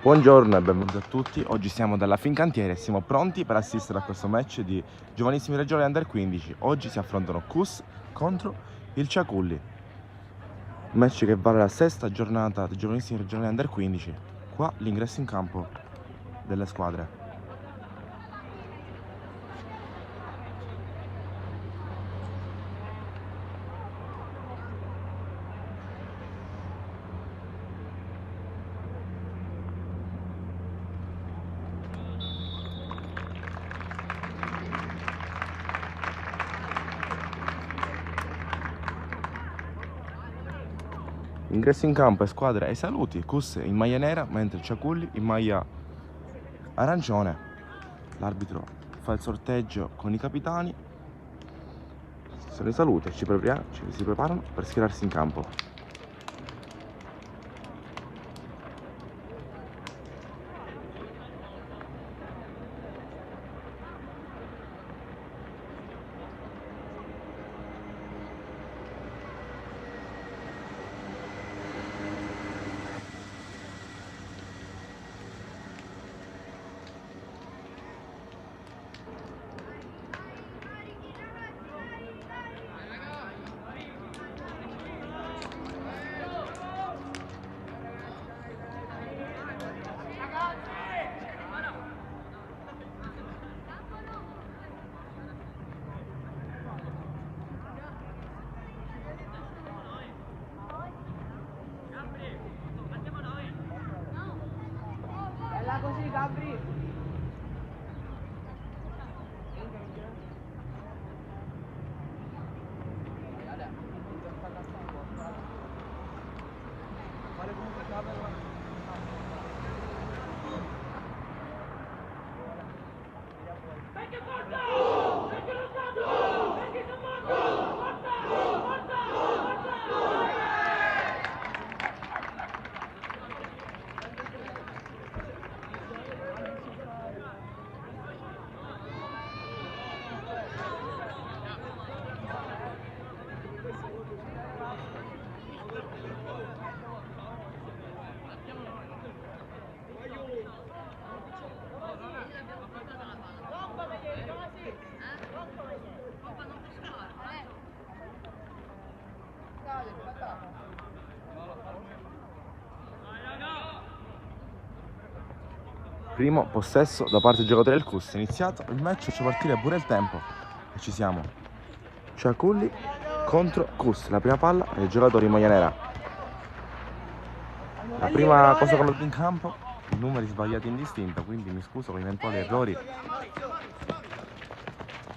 Buongiorno e benvenuti a tutti. Oggi siamo dalla Fincantieri e siamo pronti per assistere a questo match di giovanissimi regionali Under 15. Oggi si affrontano Cus contro il Ciaculli. Match che vale la sesta giornata di giovanissimi regionali Under 15. Qua l'ingresso in campo delle squadre. Ingresso in campo e squadre ai saluti. Cus in maglia nera mentre il Ciaculli in maglia arancione. L'arbitro fa il sorteggio con i capitani. Sono i saluti e si preparano per schierarsi in campo. Così Gabri. Primo possesso da parte del giocatore del Cus. È iniziato il match, faccio partire pure il tempo. E ci siamo. Ciaculli contro Cus. La prima palla per i giocatori in maglia nera. La prima cosa che ho notato in campo, i numeri sbagliati in distinto, quindi mi scuso con eventuali errori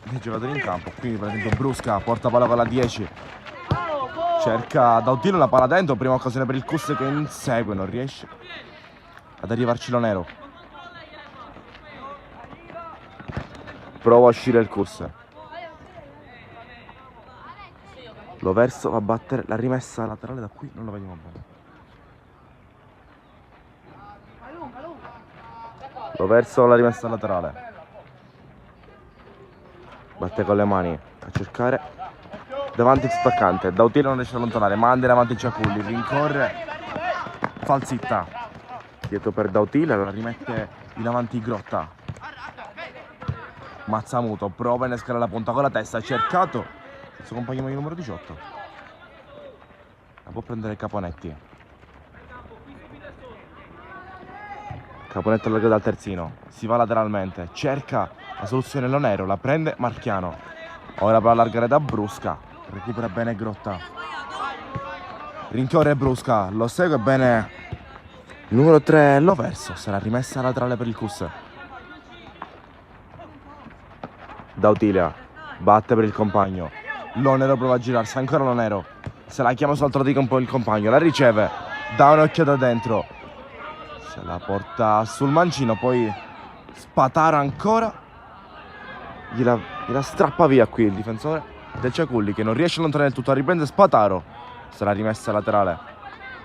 dei giocatori in campo. Quindi per esempio Brusca porta palla con la 10. Cerca Dautillo la palla dentro, prima occasione per il Cus che insegue, non riesce ad arrivarci lo nero. Prova a uscire il Cus. Lo verso va a battere la rimessa laterale da qui, non lo vediamo bene. Lo verso la rimessa laterale. Batte con le mani a cercare davanti il staccante. Dautillo non riesce a allontanare, manda davanti il Ciaculli, rincorre, falsitta dietro per Dautillo, la rimette in avanti Grotta. Mazzamuto prova a innescare la punta con la testa, ha cercato il suo compagno numero 18. La può prendere Caponetti. Caponetto allargato dal terzino, si va lateralmente, cerca la soluzione Lonero, la prende Marchiano. Ora per allargare da Brusca, recupera bene Grotta. Rincorre Brusca, lo segue bene il numero 3 Loverso, sarà rimessa laterale per il Cus. Dautilia batte per il compagno. Lonero prova a girarsi, ancora Lonero. Se la chiama sull'altro dico un po' il compagno, la riceve, dà un'occhiata dentro. Se la porta sul mancino, poi Spataro ancora. Gliela strappa via qui il difensore del Ciaculli che non riesce a allontanare il tutto, riprende Spataro. Sarà rimessa laterale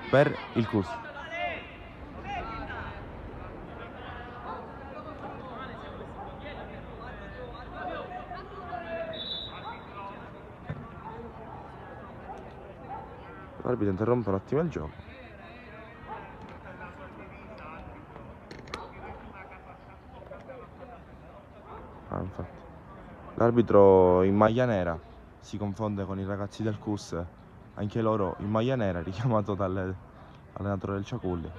per il Cus. L'arbitro interrompe un attimo il gioco. L'arbitro in maglia nera si confonde con i ragazzi del CUS, anche loro in maglia nera, richiamato dall'allenatore del Ciaculli.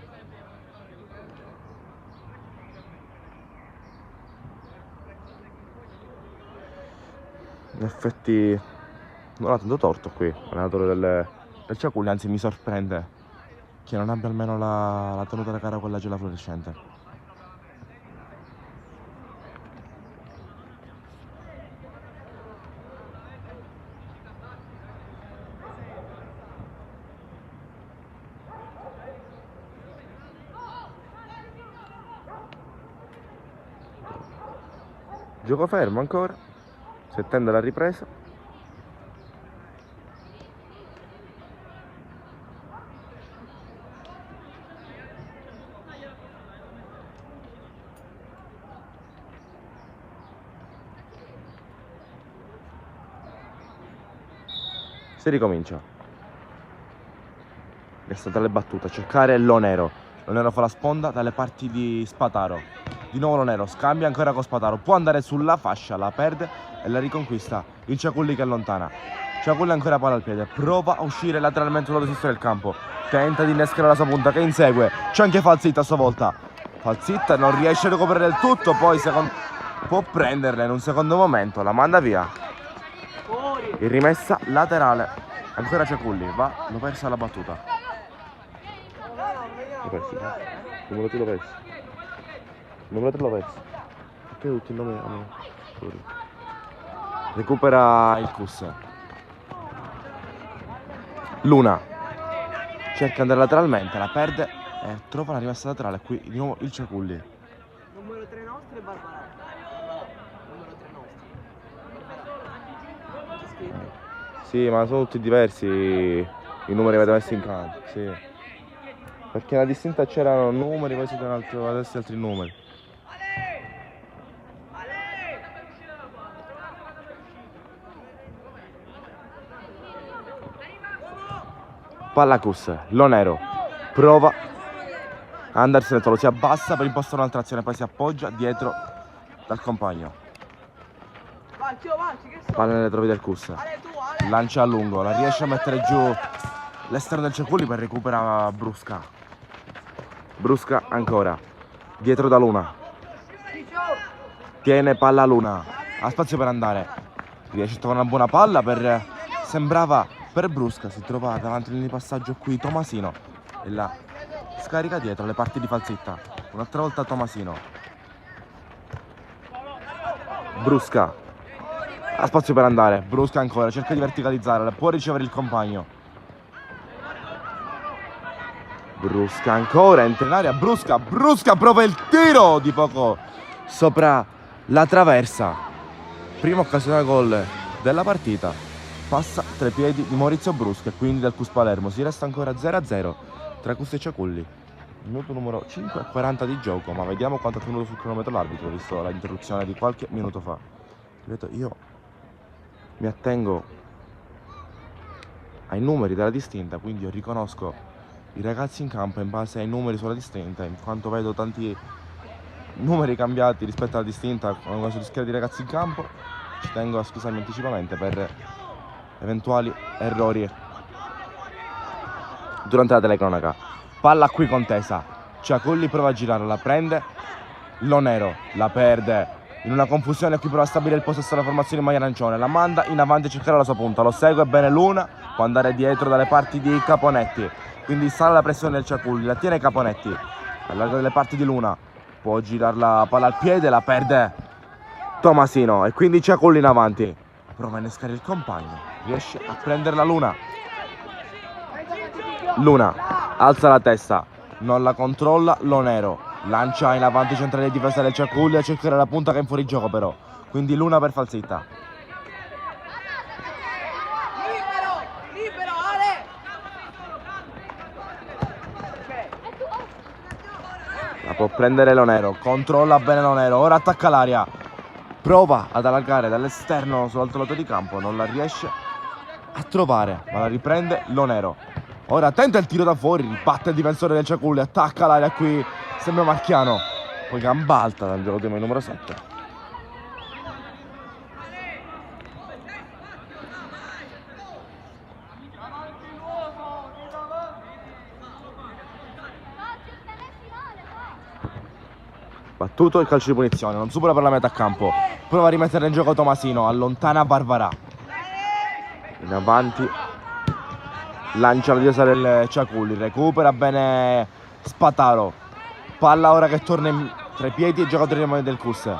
In effetti non ha tanto torto qui l'allenatore del Ciaculli, anzi mi sorprende che non abbia almeno la tenuta da cara con la gela fluorescente. Gioco fermo ancora, si attende la ripresa. Si ricomincia. È stata le battute a cercare Lonero. Lonero fa la sponda dalle parti di Spataro. Di nuovo Lonero, scambia ancora con Spataro, può andare sulla fascia, la perde e la riconquista il Ciaculli che allontana. Ciaculli ancora palla al piede, prova a uscire lateralmente sullo sinistro del campo, tenta di innescare la sua punta che insegue, c'è anche Falzitta a sua volta. Falzitta non riesce a recuperare il tutto, poi può prenderla in un secondo momento, la manda via. In rimessa laterale, ancora Ciaculli, l'ho persa la battuta. L'ho persi, numero 3 l'ho perso. Numero 3 l'ho perso. Perché tutti i nomi recupera il CUS. Luna cerca di andare lateralmente, la perde e trova la rimessa laterale. Qui di nuovo il Ciaculli. Numero 3 nostro e Barbara. Numero 3 nostro. C'è scritto? Sì, ma sono tutti diversi i numeri che avete messo in campo. Sì. Perché nella distinta c'erano numeri, poi si danno adesso altri numeri. Palla CUS, Lonero prova a andarsene solo, si abbassa per impostare un'altra azione, poi si appoggia dietro dal compagno. Palla nelle trovi del CUS, lancia a lungo, la riesce a mettere giù l'esterno del Ciaculli per recuperare Brusca. Brusca ancora, dietro da Luna, tiene palla Luna, ha spazio per andare, riesce a trovare una buona palla sembrava per Brusca, si trova davanti al passaggio qui Tomasino e la scarica dietro le parti di Falzitta. Un'altra volta Tomasino. Brusca ha spazio per andare, Brusca ancora, cerca di verticalizzare, può ricevere il compagno. Brusca ancora, entra in area, Brusca prova il tiro di poco sopra la traversa. Prima occasione gol della partita. Passa tra i piedi di Maurizio Brusca e quindi del CUS Palermo. Si resta ancora 0-0 tra CUS e Ciaculli. Minuto numero 5 e 40 di gioco, ma vediamo quanto ha tenuto sul cronometro l'arbitro, visto l'interruzione di qualche minuto fa. Ripeto, io mi attengo ai numeri della distinta, quindi io riconosco i ragazzi in campo in base ai numeri sulla distinta, in quanto vedo tanti numeri cambiati rispetto alla distinta sulle schede di ragazzi in campo. Ci tengo a scusarmi anticipamente per eventuali errori durante la telecronaca. Palla qui contesa, Ciaculli prova a girare, la prende Lonero, la perde in una confusione, qui prova a stabilire il possesso della formazione in maglia arancione, la manda in avanti a cercare la sua punta, lo segue bene Luna, può andare dietro dalle parti di Caponetti, quindi sale la pressione del Ciaculli, la tiene Caponetti, allarga delle parti di Luna, può girare la palla al piede, la perde Tomasino e quindi Ciaculli in avanti, prova a innescare il compagno, riesce a prendere la Luna. Luna alza la testa, non la controlla Lonero, lancia in avanti centrale di difesa del Ciaculli a cercare la punta che è in fuorigioco però, quindi Luna per Falzitta. Libero, Ale! La può prendere Lonero, controlla bene Lonero, ora attacca l'area, prova ad allargare dall'esterno sull'altro lato di campo, non la riesce a trovare, ma la riprende Lonero. Ora tenta il tiro da fuori, ribatte il difensore del Ciaculli, attacca l'area qui, sembra Marchiano, poi gamba alta dal giocatore numero 7. Battuto il calcio di punizione, non supera per la metà campo. Prova a rimettere in gioco Tomasino, allontana Barbarà. In avanti. Lancia la difesa del Ciaculli, recupera bene Spataro. Palla ora che torna tra i piedi e i giocatori del Cus.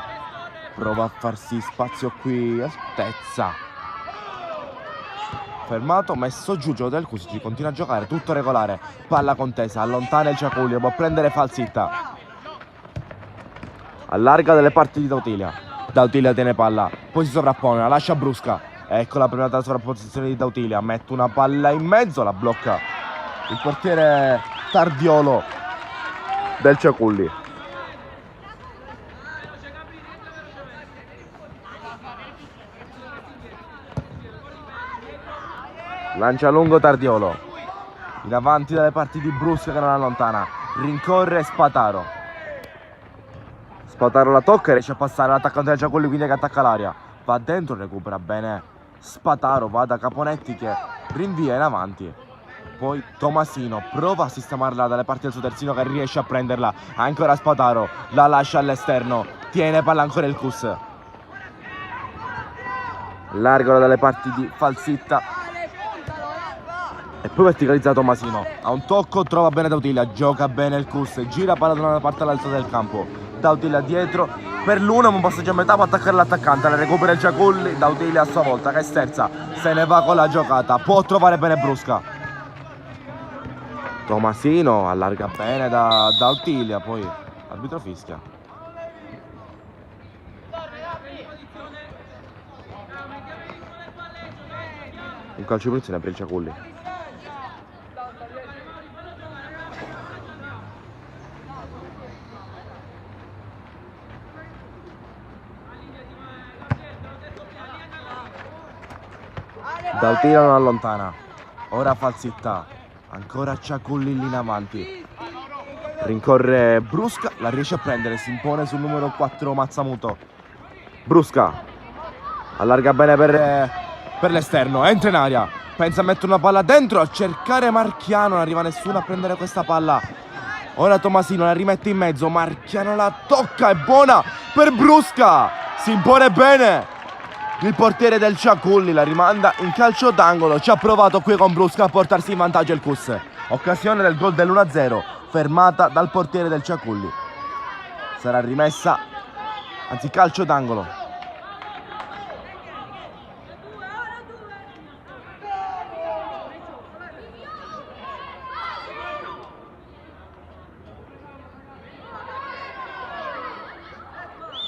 Prova a farsi spazio qui, altezza. Fermato, messo giù il giocatore del Cus, continua a giocare, tutto regolare. Palla contesa, allontana il Ciaculli, può prendere Falsitta. Allarga delle parti di Dautilia. Dautilia tiene palla, poi si sovrappone, la lascia Brusca. Ecco la prima sovrapposizione di Dautilia. Mette una palla in mezzo, la blocca il portiere Tardiolo del Ciaculli. Lancia lungo Tardiolo. In avanti dalle parti di Brusca che non allontana. Rincorre Spataro. Spataro la tocca e riesce a passare l'attaccante del Ciaculli, quindi che attacca l'aria. Va dentro, recupera bene Spataro, va da Caponetti che rinvia in avanti. Poi Tomasino prova a sistemarla dalle parti del suo terzino che riesce a prenderla. Ancora Spataro, la lascia all'esterno. Tiene palla ancora il Cus. Largano dalle parti di Falsitta. E poi verticalizza Tomasino. A un tocco trova bene Dautilia, gioca bene il Cus. Gira palla da una parte all'altra del campo. Dautilia dietro. Per l'uno, un passaggio a metà, può attaccare l'attaccante, la recupera il Ciaculli. Dautilia a sua volta che sterza, se ne va con la giocata, può trovare bene Brusca. Tomasino allarga bene da Dautilia, poi l'arbitro fischia. Un calcio di punizione per il Ciaculli. Dautilia non allontana. Ora Falsitta. Ancora Ciaculli lì in avanti. Rincorre Brusca. La riesce a prendere. Si impone sul numero 4 Mazzamuto. Brusca. Allarga bene per l'esterno. Entra in aria. Pensa a mettere una palla dentro. A cercare Marchiano. Non arriva nessuno a prendere questa palla. Ora Tomasino la rimette in mezzo. Marchiano la tocca. È buona per Brusca. Si impone bene. Il portiere del Ciaculli la rimanda in calcio d'angolo. Ci ha provato qui con Brusca a portarsi in vantaggio il Cus. Occasione del gol dell'1-0, fermata dal portiere del Ciaculli. Sarà rimessa, anzi calcio d'angolo.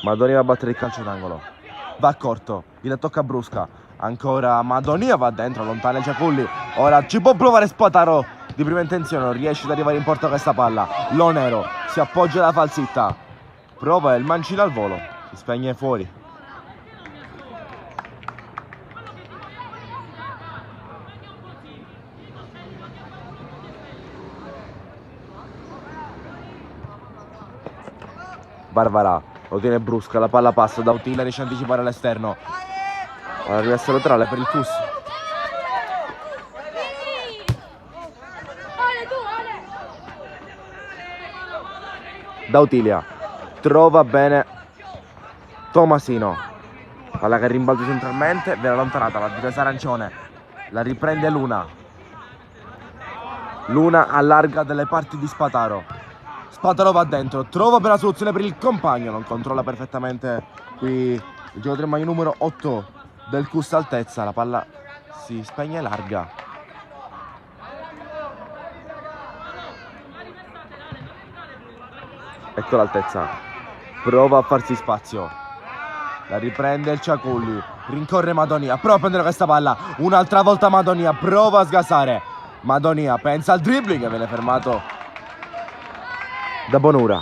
Madoni va a battere il calcio d'angolo. Va corto, gliela tocca Brusca. Ancora Madonia va dentro, allontana il Ciaculli. Ora ci può provare Spataro di prima intenzione, non riesce ad arrivare in porta questa palla. Lonero si appoggia alla Falsitta. Prova il mancino al volo, si spegne fuori. Barbarà. Lo tiene Brusca, la palla passa, Dautilia riesce a anticipare all'esterno. Ora rimessa laterale per il Cus. Dautilia trova bene Tomasino. Palla che rimbalza centralmente, viene allontanata la difesa arancione. La riprende Luna. Luna allarga delle parti di Spataro. Spataro va dentro, trova per la soluzione per il compagno, non controlla perfettamente qui il giocatore maglia numero 8 del Cus altezza, la palla si spegne larga. Ecco l'altezza, prova a farsi spazio, la riprende il Ciaculli, rincorre Madonia, prova a prendere questa palla, un'altra volta Madonia, prova a sgasare, Madonia pensa al dribbling e viene fermato da Bonura.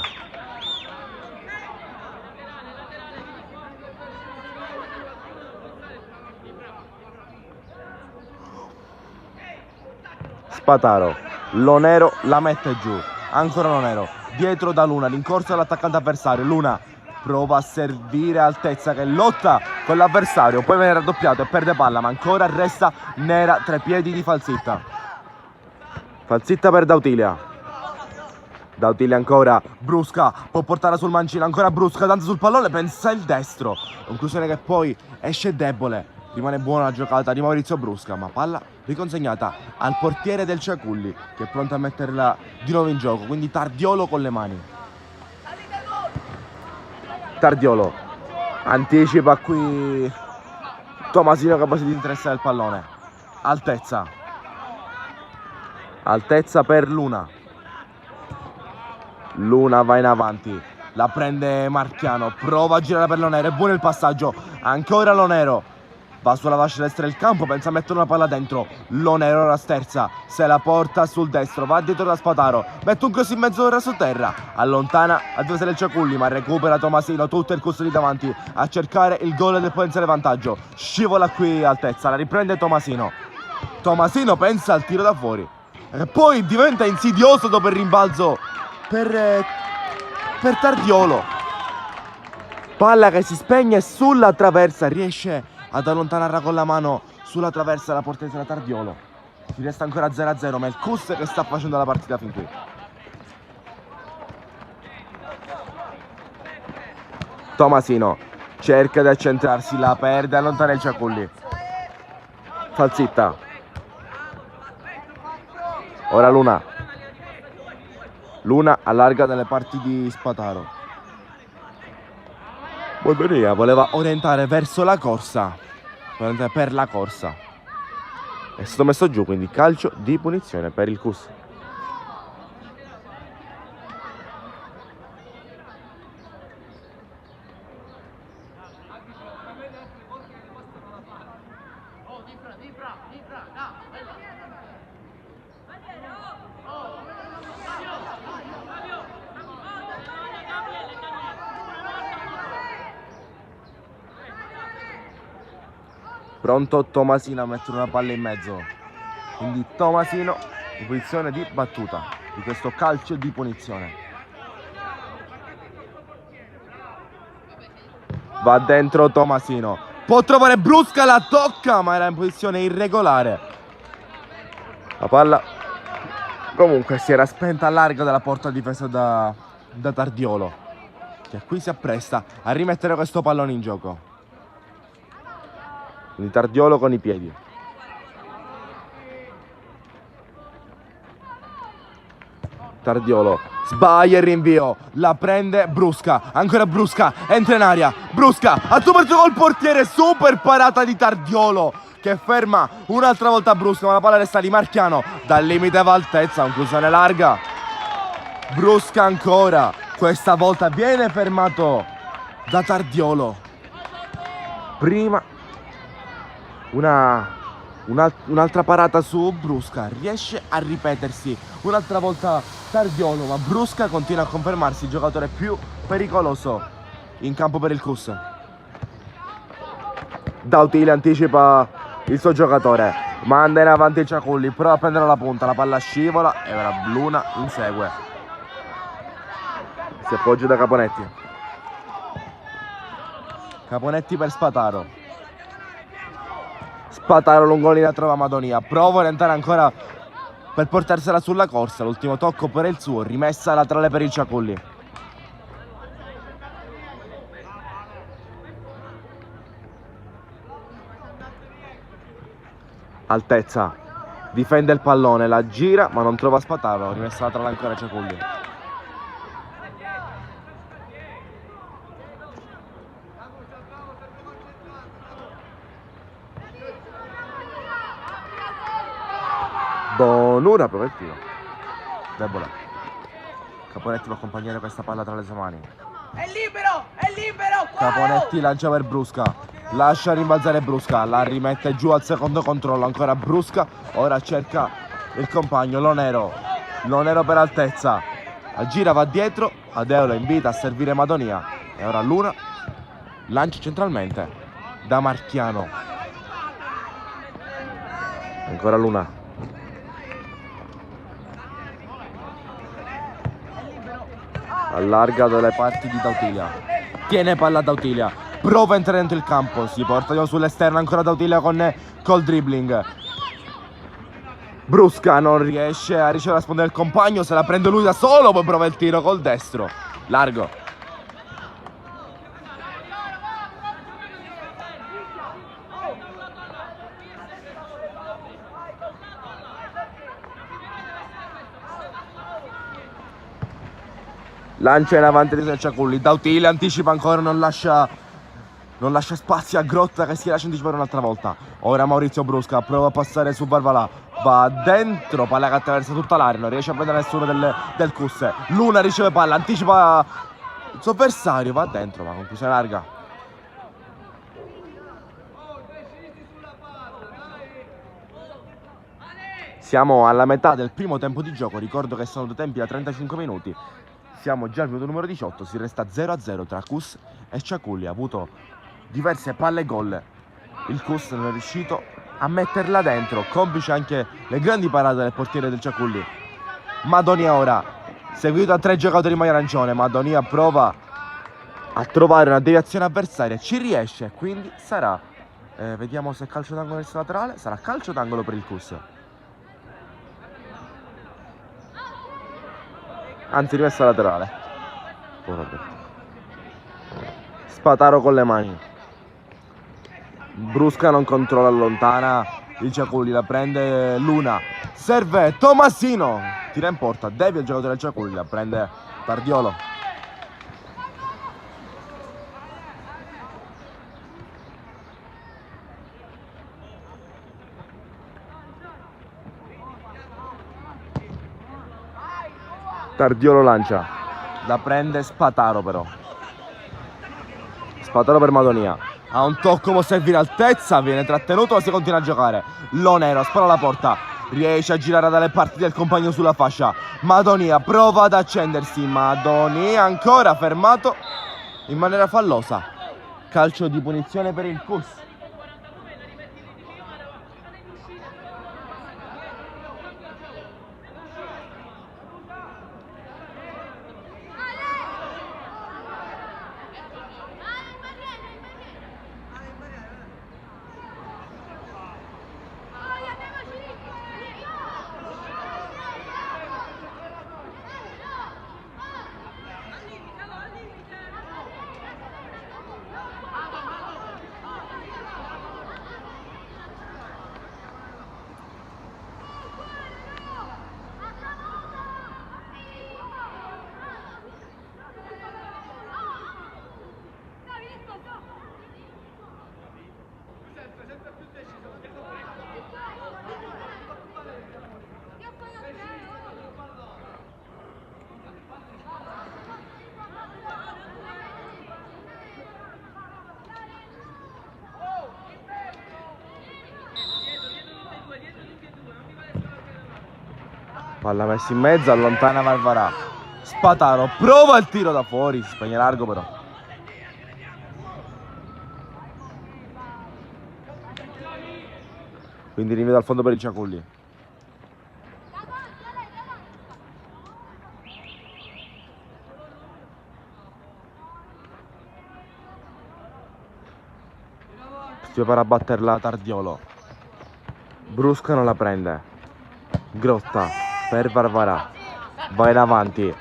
Spataro, Lonero la mette giù, ancora Lonero, dietro da Luna, l'incorso all'attaccante avversario, Luna prova a servire altezza che lotta con l'avversario, poi viene raddoppiato e perde palla, ma ancora resta nera tra i piedi di Falsitta. Falsitta per Dautilia. Dautilia ancora, Brusca, può portare sul mancino, ancora Brusca, danza sul pallone, pensa il destro. Conclusione che poi esce debole, rimane buona la giocata di Maurizio Brusca, ma palla riconsegnata al portiere del Ciaculli, che è pronto a metterla di nuovo in gioco, quindi Tardiolo con le mani. Tardiolo, anticipa qui Tomasino capace di interessare il pallone. Altezza. Altezza per Luna. Luna va in avanti, la prende Marchiano, prova a girare per Lonero, è buono il passaggio, ancora Lonero, va sulla fascia destra del campo, pensa a mettere una palla dentro, Lonero la sterza, se la porta sul destro, va dietro da Spataro, mette un cross in mezzo ora sotterra, allontana a difesa del Ciaculli, ma recupera Tomasino, tutto il corso lì davanti a cercare il gol del potenziale vantaggio, scivola qui Altezza, la riprende Tomasino, Tomasino pensa al tiro da fuori, e poi diventa insidioso dopo il rimbalzo per Tardiolo, palla che si spegne sulla traversa, riesce ad allontanarla con la mano sulla traversa la portiera Tardiolo. Si resta ancora 0-0, ma è il Cus che sta facendo la partita fin qui. Tomasino cerca di accentrarsi, la perde, allontana il Ciaculli, Falzitta, ora Luna allarga dalle parti di Spataro. Madonia voleva orientare verso la corsa, per la corsa. È stato messo giù, quindi calcio di punizione per il Cus. Pronto Tomasino a mettere una palla in mezzo, quindi Tomasino in posizione di battuta di questo calcio di punizione. Va dentro Tomasino, può trovare Brusca, la tocca ma era in posizione irregolare. La palla comunque si era spenta a largo dalla porta difesa da Tardiolo, che qui si appresta a rimettere questo pallone in gioco. Quindi Tardiolo con i piedi. Tardiolo sbaglia il rinvio, la prende Brusca, ancora Brusca, entra in aria, Brusca ha superato col portiere, super parata di Tardiolo che ferma un'altra volta Brusca, ma la palla resta di Marchiano, dal limite va Altezza, conclusione larga. Brusca ancora, questa volta viene fermato da Tardiolo. Prima un'altra parata su Brusca, riesce a ripetersi un'altra volta Tardiolo, ma Brusca continua a confermarsi il giocatore più pericoloso in campo per il Cus. Dautili anticipa il suo giocatore, manda in avanti il Ciaculli, prova a prendere la punta, la palla scivola e ora Luna insegue, si appoggia da Caponetti per Spataro. Spataro lungolinea trova Madonia, prova a orientare ancora per portarsela sulla corsa, l'ultimo tocco per il suo, rimessa laterale per il Ciaculli. Altezza difende il pallone, la gira ma non trova Spataro, rimessa laterale ancora Ciaculli. Bonura prova il tiro, debole. Caponetti va a accompagnare questa palla tra le sue mani. È libero, Caponetti lancia per Brusca, lascia rimbalzare Brusca, la rimette giù al secondo controllo, ancora Brusca, ora cerca il compagno Lonero per Altezza, la gira va dietro, Adeo invita a servire Madonia e ora Luna lancia centralmente da Marchiano, ancora Luna. Allarga dalle parti di Dautilia, tiene palla Dautilia, prova a entrare dentro il campo, si porta sull'esterno ancora Dautilia col dribbling, Brusca non riesce a ricevere la sponda del compagno, se la prende lui da solo, poi prova il tiro col destro. Largo. Lancia in avanti di Ciaculli, Dautile anticipa ancora, non lascia spazio a Grotta che si lascia anticipare un'altra volta. Ora Maurizio Brusca prova a passare su Barvalà, va dentro, palla che attraversa tutta l'area, non riesce a prendere nessuno del Cus. Luna riceve palla, anticipa il suo avversario, va dentro, ma conclusione larga. Siamo alla metà del primo tempo di gioco, ricordo che sono due tempi da 35 minuti. Siamo già al minuto numero 18, si resta 0-0 tra Cus e Ciaculli. Ha avuto diverse palle gol. Il Cus non è riuscito a metterla dentro, complice anche le grandi parate del portiere del Ciaculli. Madonia ora, seguito da 3 giocatori in maglia arancione. Madonia prova a trovare una deviazione avversaria, ci riesce, quindi sarà, vediamo se calcio d'angolo verso laterale, sarà calcio d'angolo per il Cus. Anzi, rimessa laterale. Spataro con le mani. Brusca non controlla, allontana il Ciaculli, la prende Luna. Serve Tomassino. Tira in porta, devia il giocatore del Ciaculli, la prende Tardiolo. Tardiolo lancia, la prende Spataro però. Spataro per Madonia. Ha un tocco, può servire altezza, viene trattenuto ma si continua a giocare. Lonero spara la porta, riesce a girare dalle parti del compagno sulla fascia. Madonia prova ad accendersi, Madonia ancora fermato in maniera fallosa. Calcio di punizione per il Cus. Palla messa in mezzo, allontana Barvarà. Spataro prova il tiro da fuori, si spegne largo però. Quindi rinvio dal fondo per il Ciaculli. Si prepara a batterla Tardiolo. Brusca non la prende. Grotta per Barvarà, va in avanti,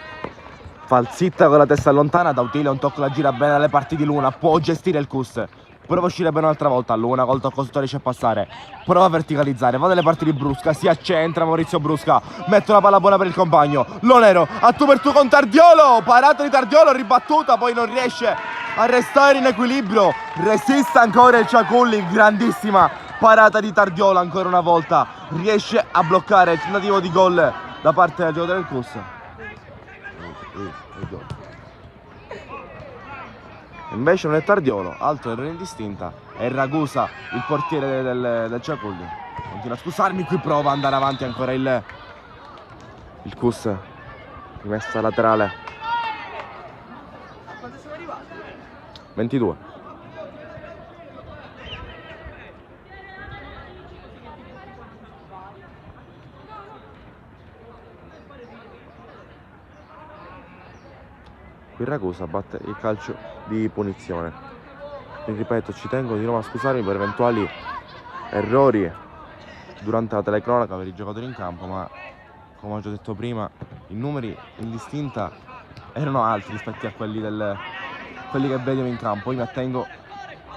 falsitta con la testa lontana. Dautile un tocco, la gira bene dalle parti di Luna, può gestire il Cus, prova a uscire bene un'altra volta. Luna col tocco sotto riesce a passare, prova a verticalizzare, va dalle parti di Brusca, si accentra Maurizio Brusca, mette una palla buona per il compagno. Lonero a tu per tu con Tardiolo, parata di Tardiolo, ribattuta, poi non riesce a restare in equilibrio, resiste ancora il Ciaculli, grandissima parata di Tardiolo ancora una volta, riesce a bloccare il tentativo di gol da parte del giocatore del Cus. Invece non è Tardiolo, altro errore indistinta, è Ragusa, il portiere del Ciaculli. Continua a scusarmi, qui prova ad andare avanti ancora il Cus. Rimessa laterale. Quando siamo arrivati? 22. Qui Ragusa batte il calcio di punizione. E ripeto, ci tengo di nuovo a scusarmi per eventuali errori durante la telecronaca per i giocatori in campo, ma come ho già detto prima, i numeri in distinta erano alti rispetto a quelli che vediamo in campo. Io mi attengo,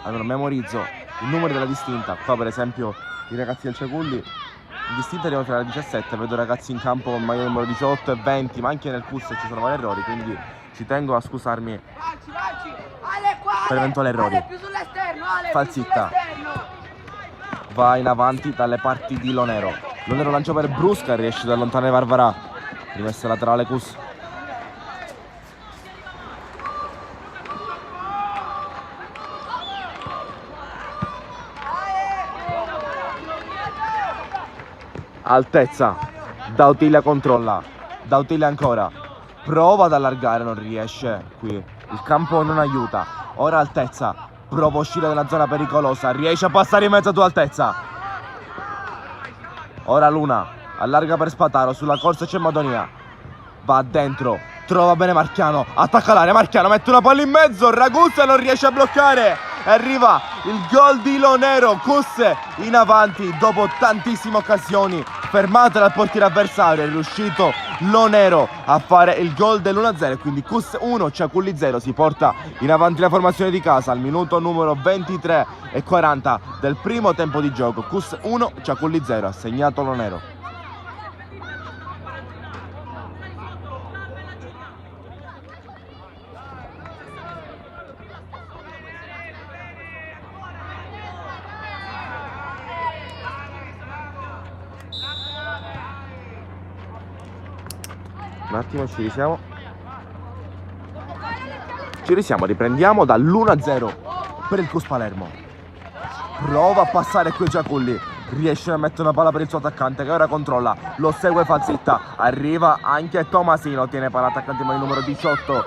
allora memorizzo i numeri della distinta. Qua per esempio i ragazzi del Ciaculli in distinta arrivano fino alla 17, vedo ragazzi in campo con maglia numero 18 e 20, ma anche nel CUS ci sono vari errori, quindi ci tengo a scusarmi per eventuali errori. Falsitta va in avanti dalle parti di Lonero. Lonero lancia per Brusca e riesce ad allontanare Varvarà. Rimessa laterale CUS. Altezza, Dautilia controlla, Dautilia ancora, prova ad allargare, non riesce, qui il campo non aiuta. Ora Altezza, prova a uscire dalla zona pericolosa, riesce a passare in mezzo a tua Altezza. Ora Luna, allarga per Spataro, sulla corsa c'è Madonia, va dentro, trova bene Marchiano, attacca l'area, Marchiano mette una palla in mezzo, Ragusa non riesce a bloccare. Arriva il gol di Lonero, CUS in avanti dopo tantissime occasioni fermate dal portiere avversario. È riuscito Lonero a fare il gol dell'1-0 e quindi CUS 1, Ciaculli 0. Si porta in avanti la formazione di casa al minuto numero 23 e 40 del primo tempo di gioco. CUS 1, Ciaculli 0, ha segnato Lonero. Un attimo, ci risiamo, riprendiamo dall'1-0 per il CUS Palermo. Prova a passare qui Ciaculli, riesce a mettere una palla per il suo attaccante che ora controlla, lo segue Falsitta, arriva anche Tomasino, tiene palla attaccante ma il numero 18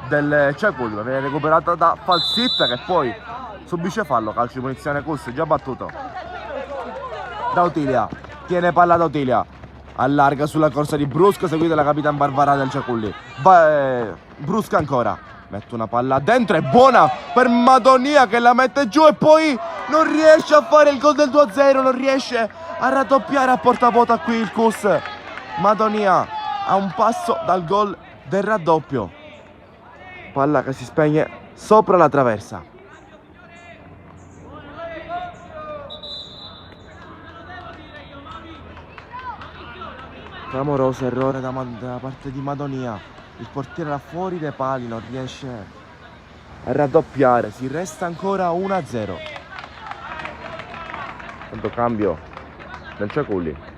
del Ciaculli, viene recuperata da Falsitta che poi subisce fallo, calcio di punizione CUS, già battuto. Dautilia, tiene palla Dautilia, allarga sulla corsa di Brusca, seguita dalla capitan Varvarà del Ciaculli. Brusca ancora, mette una palla dentro, è buona per Madonia che la mette giù e poi non riesce a fare il gol del 2-0, non riesce a raddoppiare a porta vuota qui il CUS. Madonia a un passo dal gol del raddoppio, palla che si spegne sopra la traversa. Clamoroso errore da parte di Madonia, il portiere era fuori dai pali, non riesce a raddoppiare, si resta ancora 1-0. Tanto cambio del Ciaculli.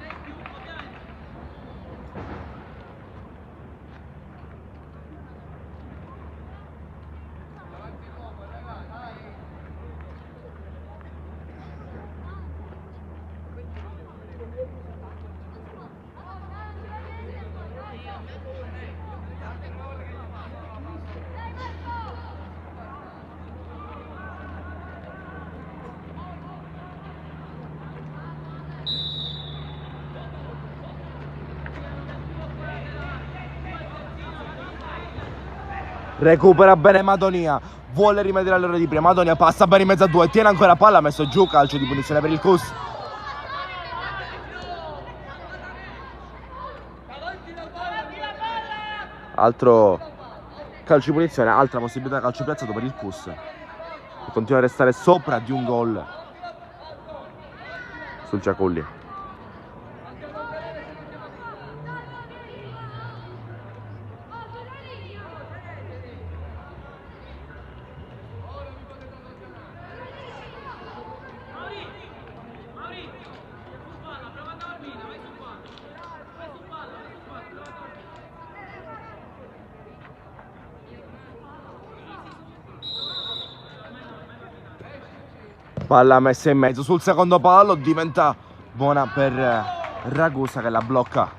Recupera bene Madonia, vuole rimediare all'errore di prima. Madonia passa bene in mezzo a due, tiene ancora palla, ha messo giù, calcio di punizione per il CUS. Altro calcio di punizione, altra possibilità di calcio piazzato per il CUS, che continua a restare sopra di un gol sul Ciaculli. Palla messa in mezzo sul secondo palo, diventa buona per Ragusa che la blocca.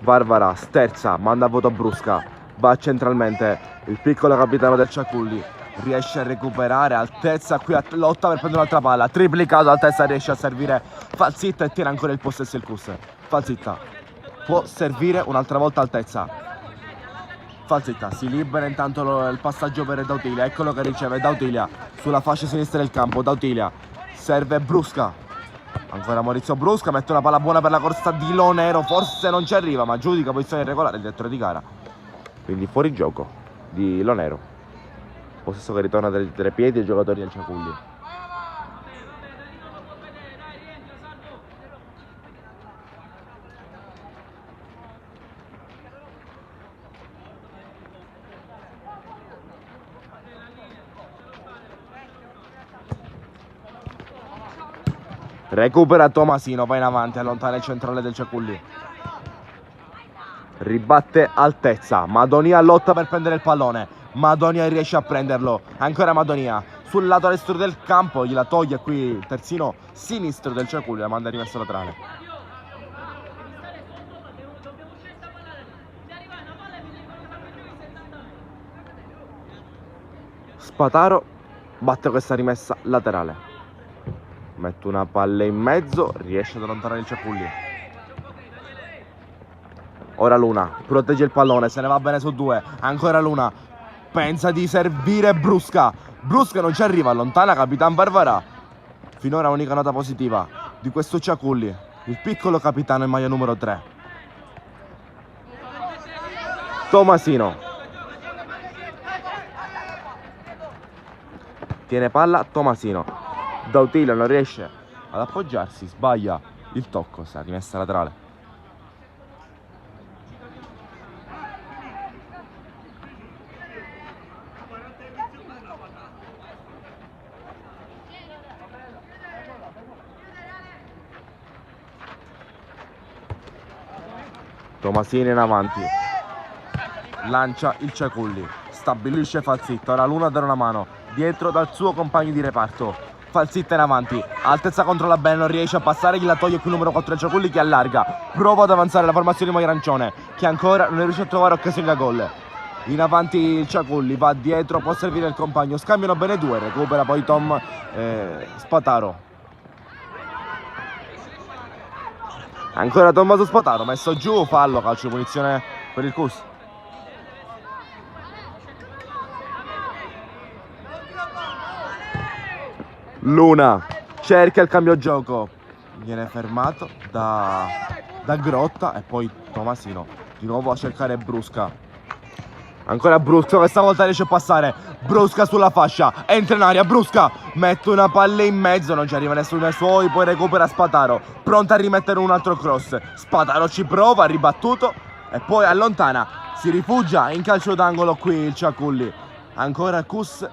Varvarà sterza, manda a voto Brusca, va centralmente il piccolo capitano del Ciaculli, riesce a recuperare altezza, qui lotta per prendere un'altra palla, triplicato altezza, riesce a servire Falsitta e tiene ancora il possesso il CUS. Falsitta può servire un'altra volta altezza, Falsetta, si libera intanto il passaggio per Dautilia, eccolo che riceve Dautilia sulla fascia sinistra del campo. Dautilia serve Brusca, ancora Maurizio Brusca, mette una palla buona per la corsa di Lonero, forse non ci arriva ma giudica posizione irregolare il direttore di gara, quindi fuori gioco di Lonero, possesso che ritorna dai tre piedi ai giocatori del Ciaculli. Recupera Tomasino, va in avanti, allontana il centrale del Ciaculli. Ribatte altezza, Madonia lotta per prendere il pallone. Madonia riesce a prenderlo, ancora Madonia sul lato destro del campo, gliela toglie qui il terzino sinistro del Ciaculli, la manda a rimessa laterale. Spataro batte questa rimessa laterale. Mette una palla in mezzo, riesce ad allontanare il Ciaculli. Ora Luna, protegge il pallone, se ne va bene su due. Ancora Luna, pensa di servire Brusca. Brusca non ci arriva, allontana Capitan Barvarà. Finora unica nota positiva di questo Ciaculli, il piccolo capitano in maglia numero 3. Tomasino. Tiene palla Tomasino. Dautilia non riesce ad appoggiarsi, sbaglia il tocco, sta rimessa laterale. Tomasino in avanti, lancia il Ciaculli, stabilisce Falzitta, ora Luna a dare una mano, dietro dal suo compagno di reparto. Falzitta in avanti, altezza controlla bene, non riesce a passare, chi la toglie qui il numero 4 del Ciaculli che allarga, prova ad avanzare la formazione di maglia arancione che ancora non è riuscito a trovare occasione da gol. In avanti il Ciaculli, va dietro, può servire il compagno, scambiano bene due, recupera poi Tom Spataro. Ancora Tommaso Spataro, messo giù, fallo, calcio di punizione per il Cus. Luna cerca il cambio gioco, viene fermato da Grotta e poi Tomasino di nuovo a cercare Brusca. Ancora Brusca, questa volta riesce a passare. Brusca sulla fascia, entra in aria, Brusca mette una palla in mezzo, non ci arriva nessuno dai suoi, poi recupera Spataro, pronta a rimettere un altro cross. Spataro ci prova, ribattuto e poi allontana, si rifugia in calcio d'angolo qui il Ciaculli. Ancora Cus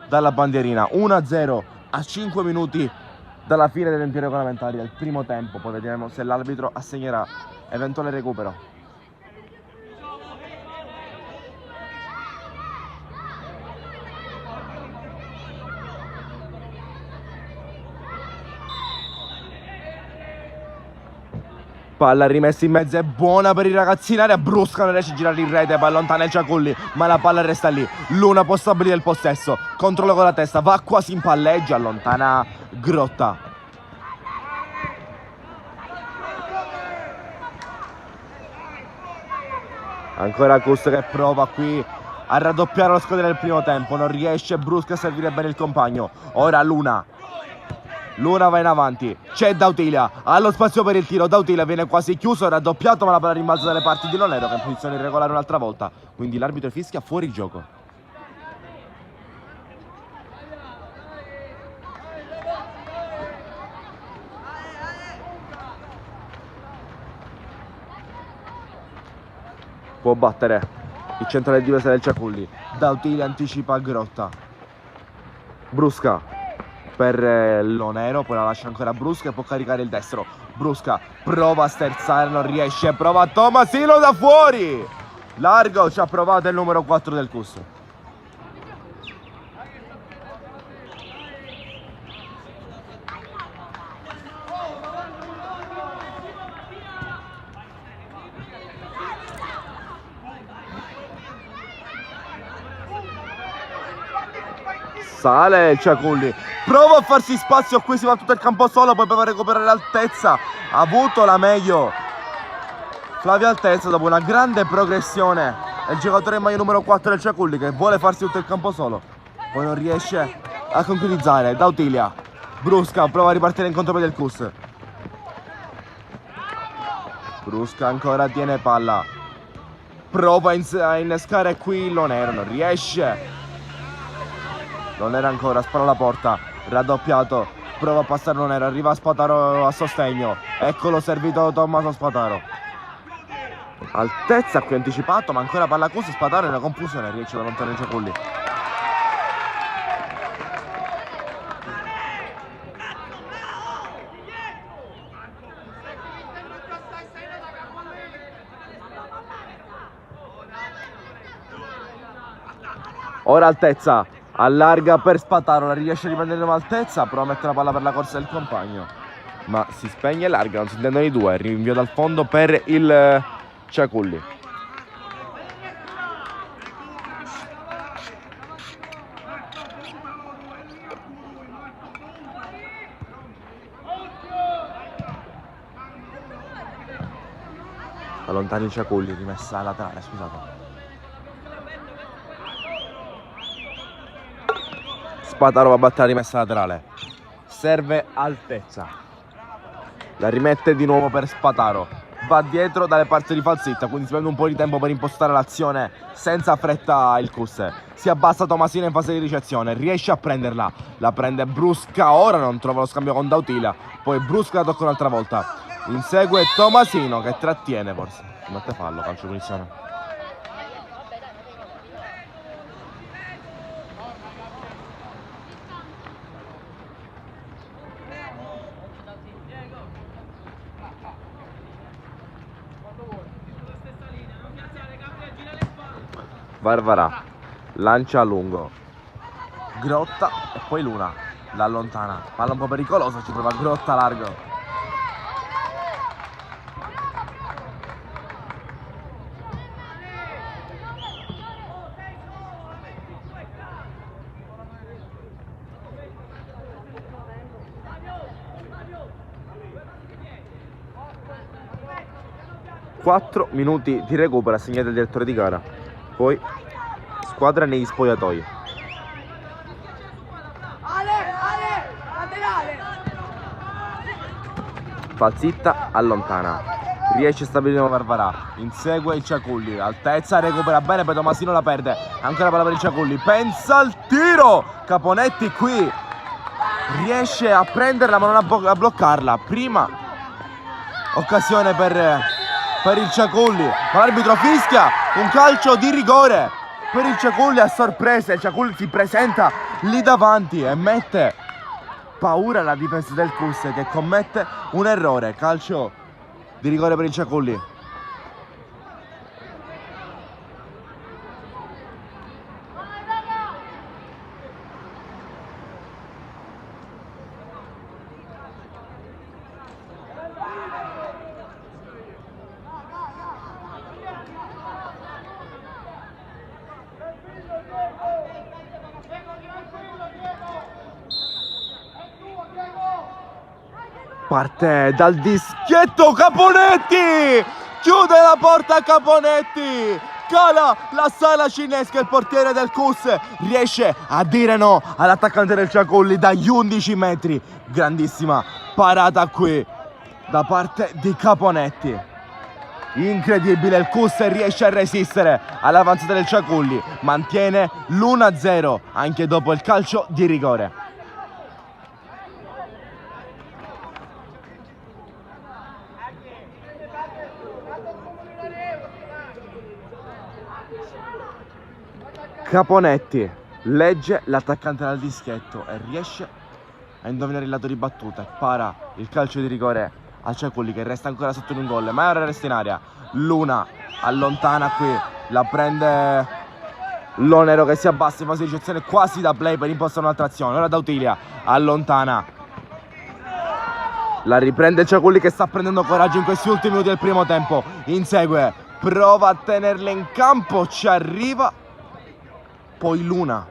dalla bandierina, 1-0 a 5 minuti dalla fine dei tempi regolamentari del primo tempo, poi vedremo se l'arbitro assegnerà eventuale recupero. Palla rimessa in mezzo, è buona per i ragazzi in area, Brusca non riesce a girare in rete, poi allontana il Ciaculli, ma la palla resta lì. Luna può stabilire il possesso, controlla con la testa, va quasi in palleggio, allontana Grotta. Ancora Cus che prova qui a raddoppiare lo score del primo tempo, non riesce Brusca a servire bene il compagno. Ora Luna va in avanti, c'è Dautilia, ha lo spazio per il tiro, Dautilia viene quasi chiuso, raddoppiato ma la palla rimbalza dalle parti di Lonero che è in posizione irregolare un'altra volta, quindi l'arbitro fischia fuori gioco. Può battere il centrale di difesa del Ciaculli, Dautilia anticipa Grotta, Brusca per Lonero, poi la lascia ancora Brusca e può caricare il destro. Brusca prova a sterzare, non riesce, prova Tomasino da fuori, largo, ci ha provato il numero 4 del Cus. Sale il Ciaculli, prova a farsi spazio, qui si va tutto il campo solo, poi prova a recuperare l'altezza, ha avuto la meglio Flavio Altezza dopo una grande progressione è il giocatore in maglia numero 4 del Ciaculli che vuole farsi tutto il campo solo, poi non riesce a concretizzare. Dautilia, Brusca, prova a ripartire in contropiede del Cus. Brusca ancora tiene palla, prova a innescare qui Lonero, non riesce. Lonero ancora, spara alla porta, raddoppiato, prova a passare Lonero, arriva Spataro a sostegno, eccolo servito Tommaso Spataro. Altezza qui anticipato, ma ancora palla Cus, Spataro in una confusione, riesce ad allontanare il Ciaculli. Ora Altezza, allarga per Spataro, la riesce a riprendere in altezza, prova a mettere la palla per la corsa del compagno, ma si spegne e larga, non si intendono i due, rinvio dal fondo per il Ciaculli. Allontani il Ciaculli, rimessa laterale, scusate. Spataro va a battere la rimessa laterale, serve Altezza, la rimette di nuovo per Spataro, va dietro dalle parti di falsetta, quindi si prende un po' di tempo per impostare l'azione senza fretta il Cus. Si abbassa Tomasino in fase di ricezione, riesce a prenderla, la prende Brusca, ora non trova lo scambio con Dautilia, poi Brusca la tocca un'altra volta, insegue Tomasino che trattiene, forse mette fallo, calcio di punizione. Varvarà, lancia a lungo, Grotta e poi Luna, la allontana, palla un po' pericolosa, ci prova Grotta largo. Quattro minuti di recupero assegnati al direttore di gara, poi squadra negli spogliatoi. Falzitta, allontana, riesce a stabilire Varvarà, insegue il Ciaculli, Altezza, recupera bene, poi Tomasino la perde, ancora palla per il Ciaculli, pensa al tiro, Caponetti qui riesce a prenderla ma non a bloccarla, prima occasione per il Ciaculli, ma l'arbitro fischia un calcio di rigore per il Ciaculli a sorpresa. Il Ciaculli si presenta lì davanti e mette paura alla difesa del Cus che commette un errore. Calcio di rigore per il Ciaculli. Parte dal dischietto Caponetti, chiude la porta a Caponetti, cala la sala cinesca, il portiere del Cus riesce a dire no all'attaccante del Ciaculli dagli 11 metri, grandissima parata qui da parte di Caponetti, incredibile, il Cus riesce a resistere all'avanzata del Ciaculli, mantiene l'1-0 anche dopo il calcio di rigore. Caponetti legge l'attaccante dal dischetto e riesce a indovinare il lato di battuta e para il calcio di rigore a Ciaculli che resta ancora sotto un gol, ma ora resta in aria. Luna allontana qui, la prende Lonero che si abbassa in fase di ricezione quasi da play per impostare un'altra azione. Ora Dautilia allontana, la riprende Ciaculli che sta prendendo coraggio in questi ultimi minuti del primo tempo, insegue, prova a tenerla in campo, ci arriva. Poi Luna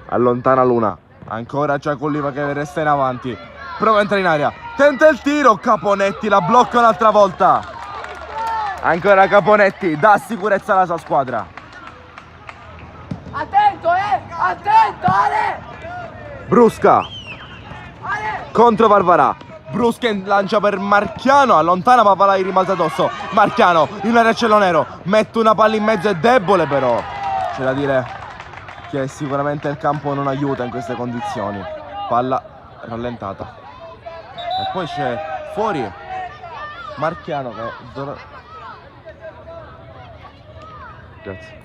allontana Luna, ancora Ciaculli che resta in avanti, prova a entrare in aria, tenta il tiro, Caponetti la blocca un'altra volta. Ancora Caponetti, dà sicurezza alla sua squadra. Attento, attento, Ale! Brusca Ale! contro Varvarà. Brusca lancia per Marchiano, allontana Varvarà, gli rimbalza addosso. Marchiano in area cielo nero, mette una palla in mezzo, è debole però. C'è da dire che sicuramente il campo non aiuta in queste condizioni. Palla rallentata. E poi c'è fuori Marchiano che... Grazie.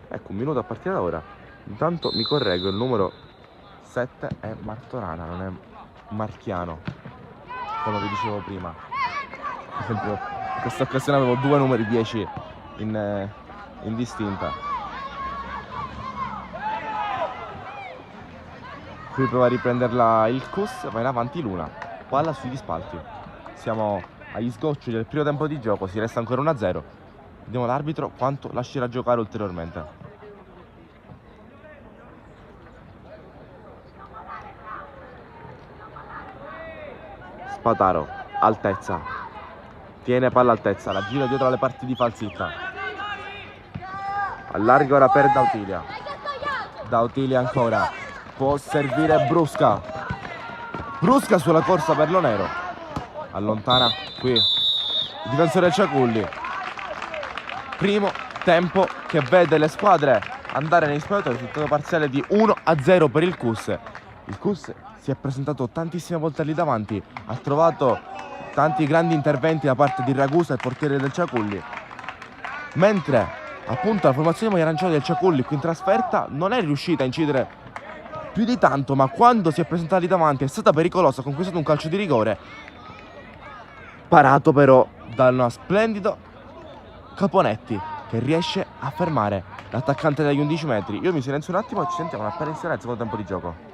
Ecco, un minuto a partire da ora. Intanto mi correggo, il numero 7 è Martorana, non è Marchiano, come vi dicevo prima. Per esempio, in questa occasione avevo due numeri 10 in distinta. Qui prova a riprenderla il Cus, va in avanti Luna, palla sugli spalti. Siamo agli sgocci del primo tempo di gioco, si resta ancora 1-0. Vediamo l'arbitro quanto lascerà giocare ulteriormente. Spataro, altezza, tiene palla altezza, la gira dietro alle parti di Falsitta, allarga ora per Dautilia. Dautilia ancora, può servire Brusca. Brusca sulla corsa per Lonero, allontana qui il difensore Ciaculli. Primo tempo che vede le squadre andare negli spogliatoi, risultato parziale di 1-0 per il Cus. Il Cus si è presentato tantissime volte lì davanti, ha trovato tanti grandi interventi da parte di Ragusa, il portiere del Ciaculli, mentre appunto la formazione maglia arancione del Ciaculli qui in trasferta non è riuscita a incidere più di tanto, ma quando si è presentata lì davanti è stata pericolosa, ha conquistato un calcio di rigore parato però da uno splendido Caponetti che riesce a fermare l'attaccante dagli 11 metri. Io mi silenzio un attimo e ci sentiamo appena inizierà il secondo tempo di gioco.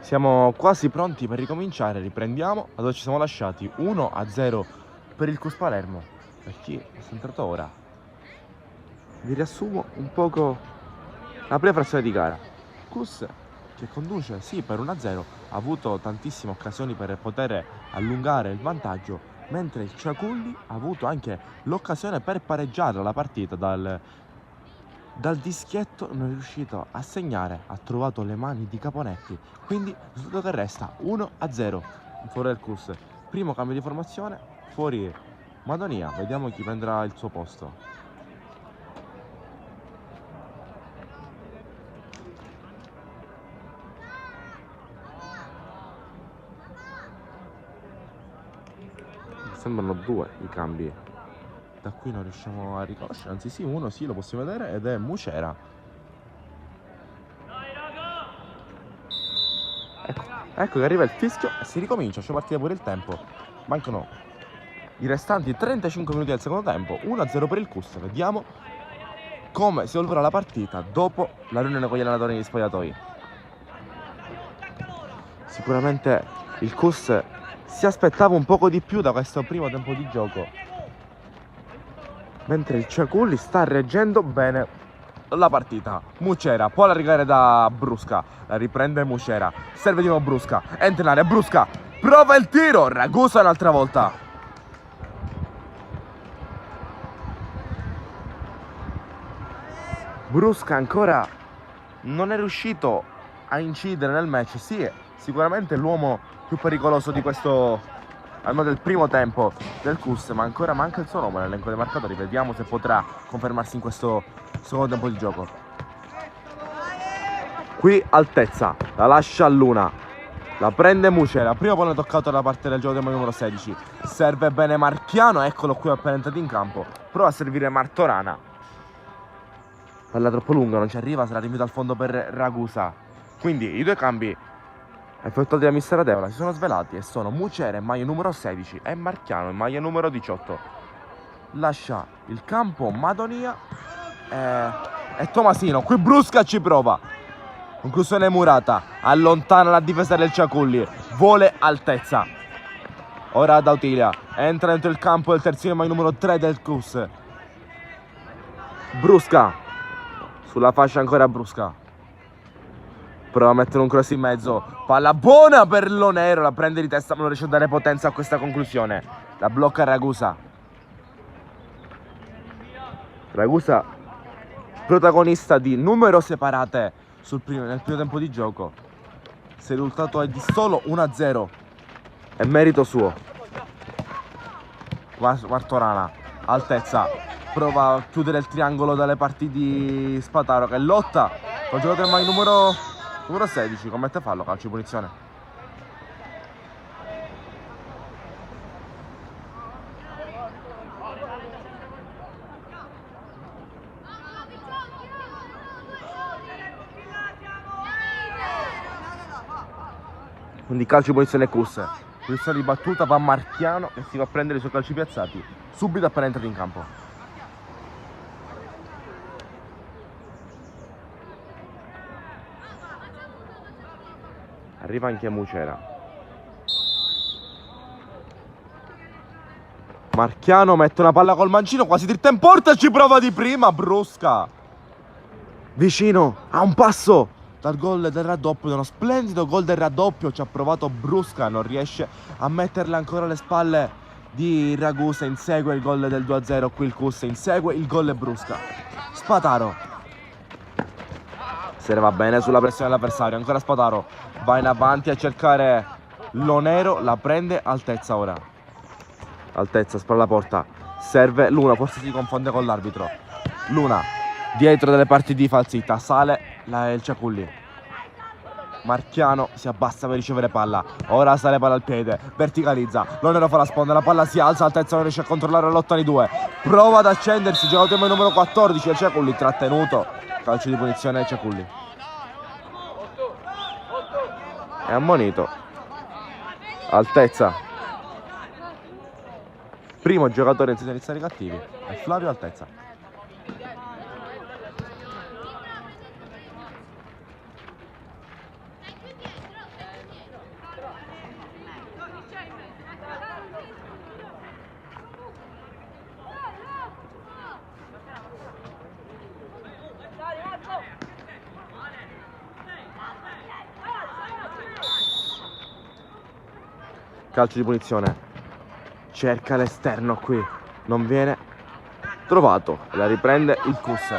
Siamo quasi pronti per ricominciare, riprendiamo da dove ci siamo lasciati, 1-0 per il Cus Palermo, per chi è entrato ora. Vi riassumo un poco la prima frazione di gara. Cus che conduce sì per 1-0, ha avuto tantissime occasioni per poter allungare il vantaggio, mentre il Ciaculli ha avuto anche l'occasione per pareggiare la partita dal dischietto, non è riuscito a segnare, ha trovato le mani di Caponetti, quindi il risultato che resta 1-0 in favore del Cus. Primo cambio di formazione, fuori Madonia, vediamo chi prenderà il suo posto. Sembrano 2 i cambi, da qui non riusciamo a riconoscere, anzi sì, uno sì lo possiamo vedere ed è Mucera. Ecco che arriva il fischio e si ricomincia, c'è partita pure il tempo. Mancano i restanti 35 minuti del secondo tempo, 1-0 per il Cus. Vediamo come si evolverà la partita dopo la riunione con gli allenatori negli spogliatoi. Sicuramente il Cus si aspettava un poco di più da questo primo tempo di gioco, mentre il Ciaculli sta reggendo bene la partita. Mucera può largare da Brusca, la riprende Mucera, serve di nuovo Brusca, entra in area, Brusca prova il tiro, Ragusa un'altra volta. Brusca ancora non è riuscito a incidere nel match. Sì, è sicuramente l'uomo più pericoloso di questo, almeno del primo tempo del Cus, ma ancora manca il suo nome nell'elenco dei marcatori. Vediamo se potrà confermarsi in questo secondo tempo di gioco. Qui altezza, la lascia a Luna, la prende Mucera, primo pallone toccato da parte del gioco del numero 16, serve bene Marchiano, eccolo qui appena entrato in campo, prova a servire Martorana, palla troppo lunga, non ci arriva, sarà rinviato al fondo per Ragusa. Quindi i due cambi effettuati da mister Adeola si sono svelati e sono Mucera in maglia numero 16 e Marchiano in maglia numero 18. Lascia il campo Madonia e Tomasino, qui Brusca ci prova, conclusione murata, allontana la difesa del Ciaculli, vuole altezza, ora Dautilia, entra dentro il campo il terzino in maglia numero 3 del Cus. Brusca, sulla fascia ancora Brusca, prova a mettere un cross in mezzo, palla buona per Lonero, la prende di testa ma non riesce a dare potenza a questa conclusione, la blocca Ragusa. Ragusa protagonista di numerose parate nel primo tempo di gioco, se il risultato è di solo 1-0 è merito suo. Martorana, altezza, prova a chiudere il triangolo dalle parti di Spataro che lotta col giocatore mai numero 16, commette fallo, calcio di punizione. Quindi calcio di punizione Cus, punizione di battuta, va Marchiano che si va a prendere i suoi calci piazzati subito appena entrato in campo. Arriva anche Mucera, Marchiano mette una palla col mancino, quasi dritta in porta, ci prova di prima Brusca, vicino a un passo dal gol del raddoppio, uno splendido gol del raddoppio, ci ha provato Brusca, non riesce a metterle ancora alle spalle di Ragusa, insegue il gol del 2-0, qui il Cus insegue il gol Brusca. Spataro se ne va bene sulla pressione dell'avversario, ancora Spataro, va in avanti a cercare Lonero, la prende altezza ora, altezza, spara la porta, serve Luna, forse si confonde con l'arbitro, Luna dietro delle parti di falsità, sale il Ciaculli, Marchiano si abbassa per ricevere palla, ora sale palla al piede, verticalizza, Lonero fa la sponda, la palla si alza, altezza non riesce a controllare l'8 di 2, prova ad accendersi, giocatore numero 14, il Ciaculli trattenuto, calcio di punizione Ciaculli, è ammonito, altezza, primo giocatore in sezione iniziali cattivi è Flavio Altezza. calcio di punizione, cerca l'esterno qui, non viene trovato, la riprende il Cus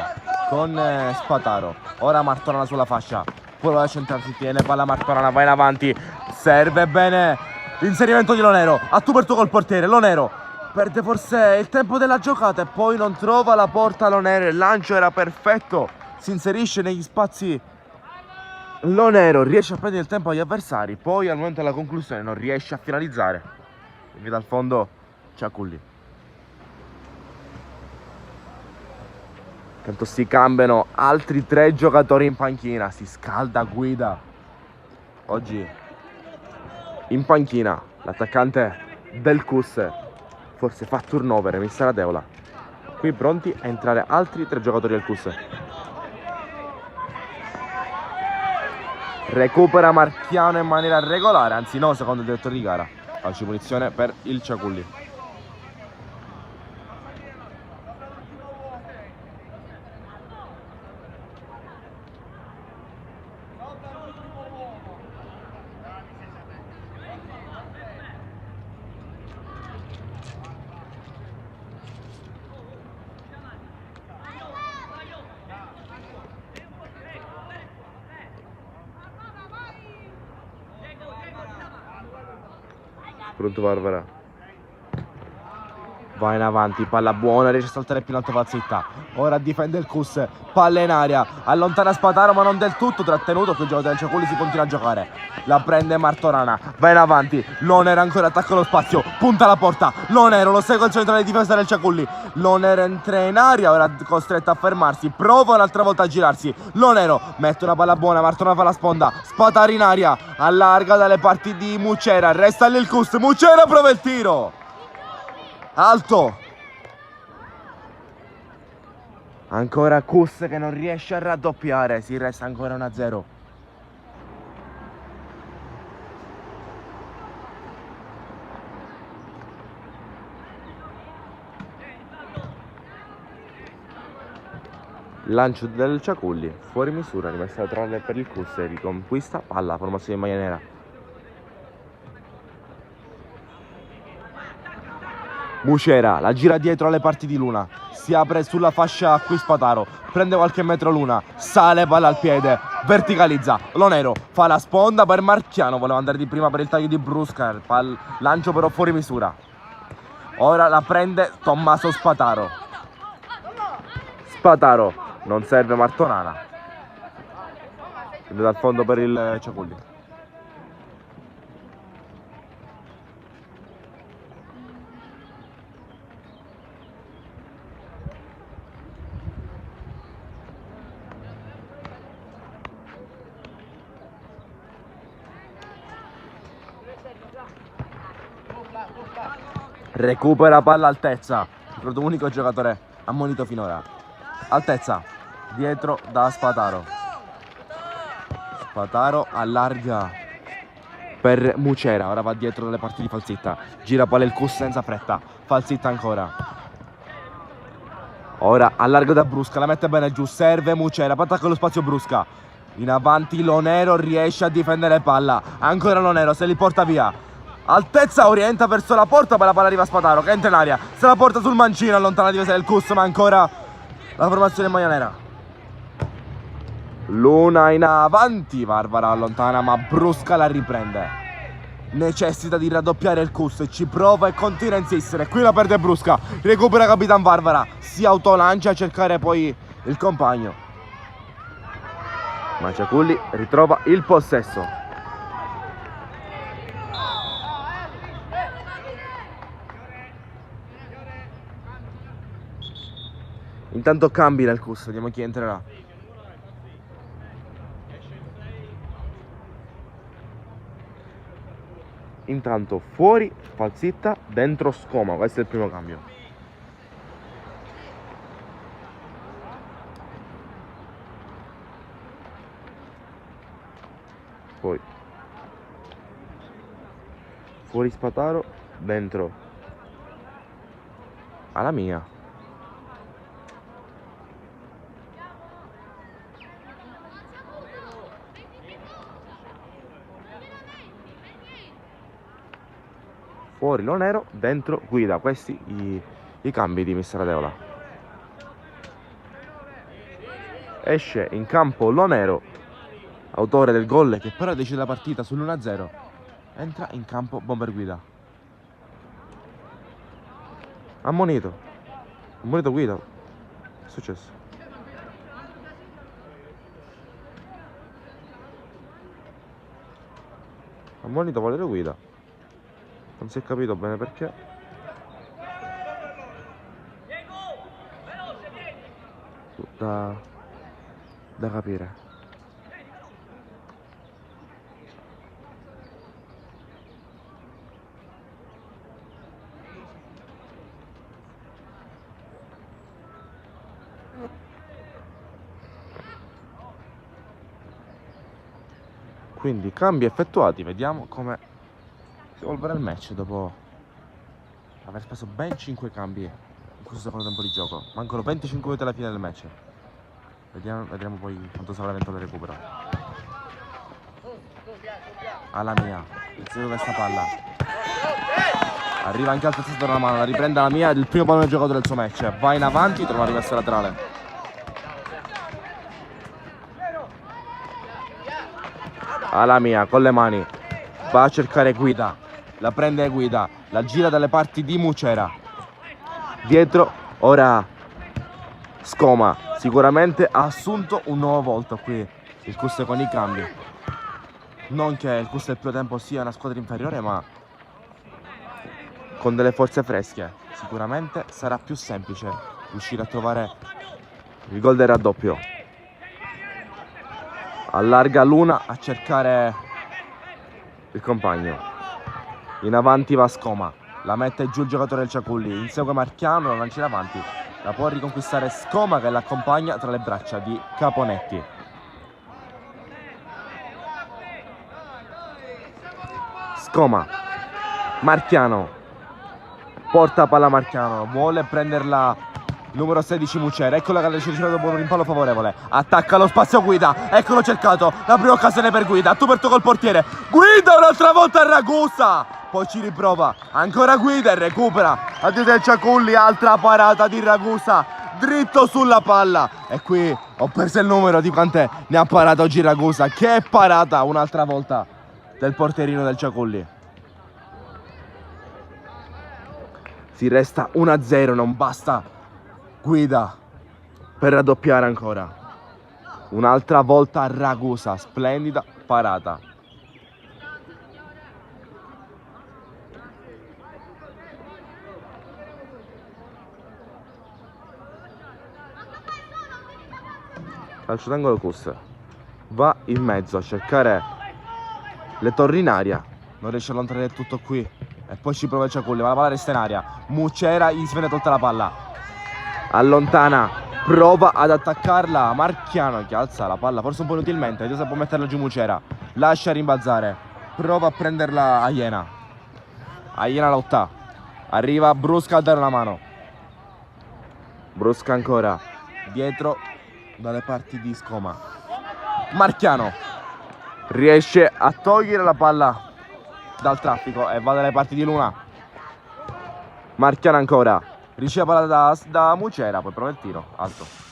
con Spataro. Ora Martorana sulla fascia, prova a centrarsi, tiene palla Martorana, va in avanti, serve bene l'inserimento di Lonero, a tu per tu col portiere. Lonero perde forse il tempo della giocata e poi non trova la porta. Lonero, il lancio era perfetto, si inserisce negli spazi. Lonero riesce a prendere il tempo agli avversari, poi al momento della conclusione non riesce a finalizzare. Qui dal fondo Ciaculli. Intanto si cambiano altri 3 giocatori in panchina, si scalda Guida. Oggi in panchina l'attaccante del Cus, forse fa turnover, messa la Deola. Qui pronti a entrare altri 3 giocatori del Cus. Recupera Marchiano in maniera regolare, anzi no, secondo il direttore di gara. Calcio di punizione per il Ciaculli. Pronto Barbara. Va in avanti, palla buona, riesce a saltare più in alto Falzitta. Ora difende il Cus, palla in aria, allontana Spataro ma non del tutto trattenuto. Qui il giocatore del Ciaculli si continua a giocare. La prende Martorana, va in avanti, Lonero ancora attacca lo spazio, punta la porta, Lonero lo segue il centrale di difesa del Ciaculli. Lonero entra in aria, ora costretto a fermarsi, prova un'altra volta a girarsi. Lonero mette una palla buona, Martorana fa la sponda, Spataro in aria, allarga dalle parti di Mucera, resta lì il Cus, Mucera prova il tiro. Alto. Ancora Cus che non riesce a raddoppiare, si resta ancora 1-0. Lancio del Ciaculli, fuori misura, rimessa laterale per il Cus, riconquista palla, formazione in maglia nera. Mucera la gira dietro alle parti di Luna, si apre sulla fascia qui Spataro, prende qualche metro Luna, sale palla al piede, verticalizza, Lonero fa la sponda per Marchiano, voleva andare di prima per il taglio di Brusca, lancio però fuori misura. Ora la prende Tommaso Spataro. Spataro, non serve Martorana. Quindi dal fondo per il Ciaculli. Recupera palla altezza, unico giocatore ammonito finora. Altezza, dietro da Spataro. Spataro allarga per Mucera, ora va dietro dalle parti di Falzitta. Gira palla il Cus senza fretta, Falzitta ancora. Ora allarga da Brusca, la mette bene giù, serve Mucera, poi attacca lo spazio Brusca. In avanti Lonero riesce a difendere palla, ancora Lonero, se li porta via. Altezza, orienta verso la porta, poi la palla arriva a Spataro che entra in aria, se la porta sul mancino, allontana la difesa del Cus, ma ancora la formazione in maglia nera. Luna in avanti, Barbara allontana ma Brusca la riprende. Necessita di raddoppiare il Cus, ci prova e continua a insistere. Qui la perde Brusca, recupera Capitan Barbara, si autolancia a cercare poi il compagno, ma Ciaculli ritrova il possesso. Intanto cambi nel Cus, vediamo chi entrerà. Intanto fuori Falzitta, dentro Scoma, questo è il primo cambio. Poi fuori Spataro, dentro alla mia. Fuori Lonero, dentro Guida. Questi i cambi di mister Adeola. Esce in campo Lonero, autore del gol che però decide la partita sull'1-0. Entra in campo Bomber Guida. Ammonito Guida. Che è successo? Ammonito Valerio Guida. Non si è capito bene perché. Da capire. Quindi cambi effettuati, vediamo come si evolverà il match dopo aver speso ben 5 cambi in questo secondo tempo di gioco. Mancano 25 minuti alla fine del match. Vedremo poi quanto sarà l'evento del recupero. Alla mia, insegue questa palla. Arriva anche al testa della mano, la riprende la mia, il primo pallone giocato del suo match. Va in avanti, trova la rimessa laterale. Alla mia, con le mani. Va a cercare Guida. La prende Guida. La gira dalle parti di Mucera. Dietro, ora Scoma. Sicuramente ha assunto un nuovo volto qui il Cus con i cambi. Non che il Cus del primo tempo sia una squadra inferiore, ma con delle forze fresche sicuramente sarà più semplice riuscire a trovare il gol del raddoppio. Allarga Luna a cercare il compagno. In avanti va Scoma. La mette giù il giocatore del Ciaculli. Insegue Marchiano, la lancia in avanti. La può riconquistare Scoma che l'accompagna tra le braccia di Caponetti. Scoma. Marchiano. Porta palla Marchiano. Vuole prenderla numero 16 Mucera. Eccola che ha ricevuto dopo un rimpallo favorevole. Attacca lo spazio Guida. Eccolo cercato. La prima occasione per Guida. Tu per tu col portiere. Guida un'altra volta a Ragusa. Poi ci riprova. Ancora Guida e recupera. Addio del Ciaculli. Altra parata di Ragusa. Dritto sulla palla. E qui ho perso il numero di quante ne ha parato oggi Ragusa. Che parata un'altra volta del porterino del Ciaculli. Si resta 1-0. Non basta Guida per raddoppiare ancora. Un'altra volta Ragusa. Splendida parata. Calcio d'angolo Cus. Va in mezzo a cercare le torri in aria. Non riesce a allontanare tutto qui. E poi ci prova il Ciaculli. Ma la palla resta in aria. Mucera gli si viene tolta la palla. Allontana. Prova ad attaccarla. Marchiano che alza la palla. Forse un po' inutilmente. Vediamo se può metterla giù Mucera. Lascia rimbalzare. Prova a prenderla Aiena. Aiena lotta. Arriva Brusca a dare una mano. Brusca ancora. Dietro dalle parti di Scoma. Marchiano riesce a togliere la palla dal traffico e va dalle parti di Luna. Marchiano ancora. Riceve la palla da Mucera. Poi prova il tiro alto.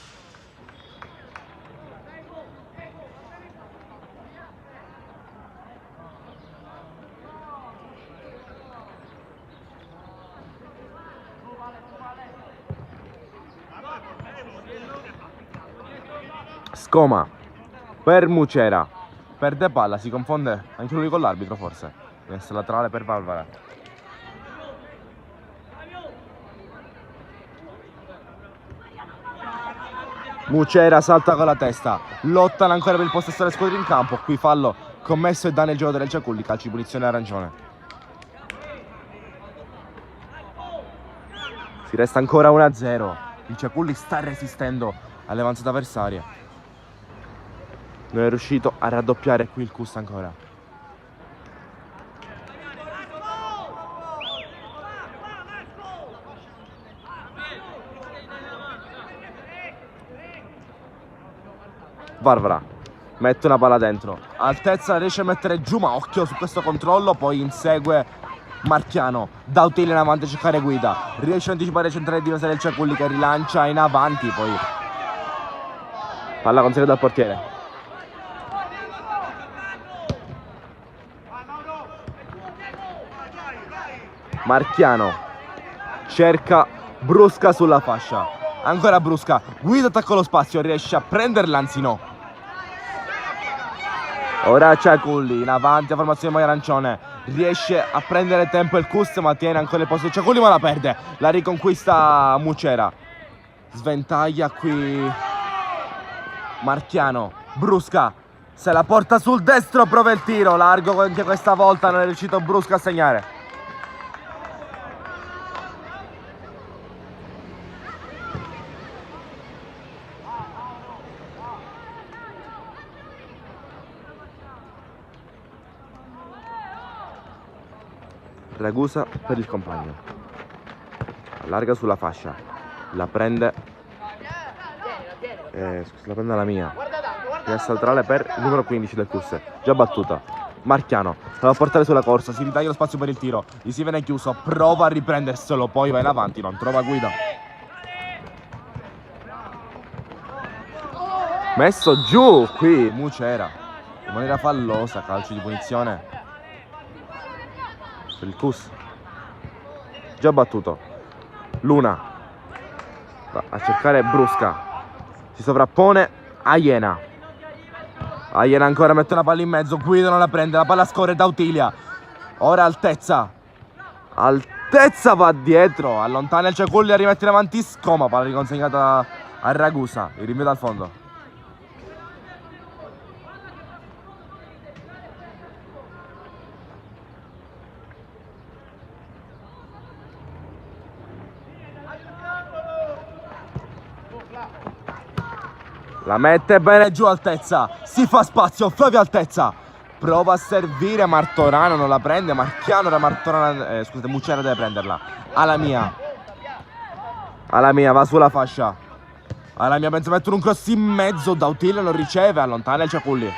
Scoma per Mucera. Perde palla, si confonde anche lui con l'arbitro forse. Deve essere laterale per Valvara. Mucera salta con la testa. Lottano ancora per il possesso delle squadre in campo. Qui fallo commesso e danno il giocatore del Ciaculli. Calci di punizione arancione. Si resta ancora 1-0. Il Ciaculli sta resistendo alle avanzate avversarie. Non è riuscito a raddoppiare qui il Cus ancora. Varvara mette una palla dentro. Altezza riesce a mettere giù, ma occhio su questo controllo. Poi insegue Marchiano, Dautili in avanti a cercare guida, riesce a anticipare il centrale di difesa del Ciaculli che rilancia in avanti, poi palla conseguita dal portiere. Marchiano cerca Brusca sulla fascia, ancora Brusca, guida, attacca lo spazio, riesce a prenderla, anzi no. Ora Ciaculli in avanti a formazione maglia arancione, riesce a prendere tempo il Kus, ma tiene ancora il posto di Ciaculli, ma la perde, la riconquista Mucera, sventaglia qui Marchiano, Brusca se la porta sul destro, prova il tiro largo, anche questa volta non è riuscito Brusca a segnare. Ragusa per il compagno, allarga sulla fascia, la prende, la prende la mia, finestra laterale per il numero 15 del Kus, già battuta. Marchiano la va a portare sulla corsa, si ritaglia lo spazio per il tiro, gli si viene chiuso, prova a riprenderselo, poi va in avanti, non trova guida. Messo giù qui Mucera in maniera fallosa, calcio di punizione per il Kus, già battuto. Luna va a cercare Brusca, si sovrappone Aiena, Aiena ancora mette una palla in mezzo, Guido non la prende, la palla scorre da Dautilia, ora Altezza, Altezza va dietro, allontana il Ciaculli, la rimette in avanti Scoma, palla riconsegnata a Ragusa, il rinvio dal fondo. La mette bene giù Altezza, si fa spazio, Flavio Altezza, prova a servire Martorano, non la prende, Marchiano da Martorano, scusate, Mucera deve prenderla, Alamia, va sulla fascia, Alamia pensa a mettere un cross in mezzo, Dautile non riceve, allontana il Ciaculli,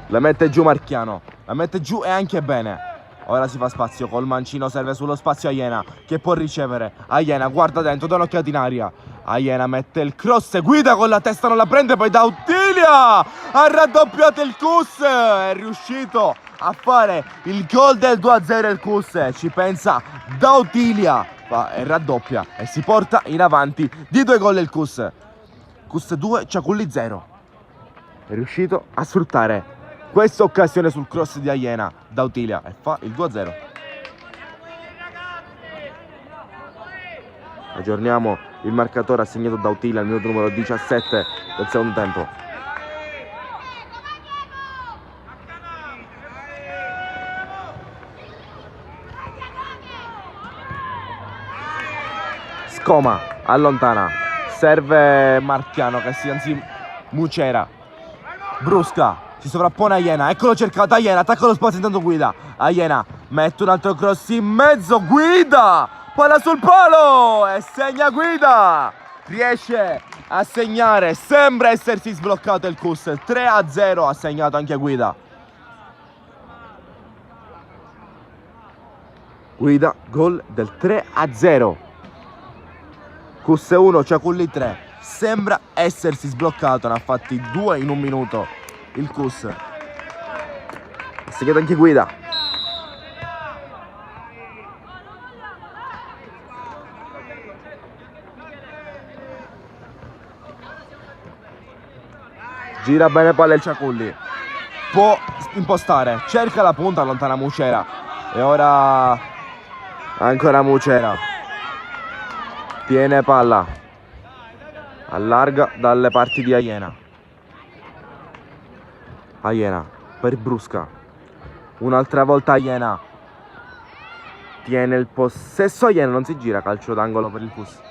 la mette giù Marchiano, la mette giù e anche bene. Ora si fa spazio, col mancino serve sullo spazio Aiena che può ricevere. Aiena guarda dentro, dà un'occhiata in aria. Aiena mette il cross, guida con la testa, non la prende, poi Dautilia ha raddoppiato il Kus, è riuscito a fare il gol del 2-0 il Kus, ci pensa Dautilia, e raddoppia e si porta in avanti di 2 gol il Kus. Kus 2, Ciaculli 0. È riuscito a sfruttare questa occasione sul cross di Aiena, Dautilia, e fa il 2-0. Aggiorniamo il marcatore assegnato da Dautilia al minuto numero 17 del secondo tempo. Scoma allontana, serve Marchiano che si anzi Mucera, Brusca si sovrappone Aiena, eccolo cercato Aiena, attacca lo spazio intanto guida, Aiena mette un altro cross in mezzo, guida, palla sul palo e segna Guida, riesce a segnare, sembra essersi sbloccato il Kus, 3-0 ha segnato anche Guida. Guida, gol del 3-0. Kus 1, Ciaculli 3, sembra essersi sbloccato, ne ha fatti 2 in un minuto il Kus, ha segnato anche Guida. Gira bene palla il Ciaculli, può impostare, cerca la punta, allontana Mucera e ora ancora Mucera, tiene palla, allarga dalle parti di Aiena. Aiena per Brusca, un'altra volta Aiena, tiene il possesso Aiena, non si gira, calcio d'angolo per il Kus.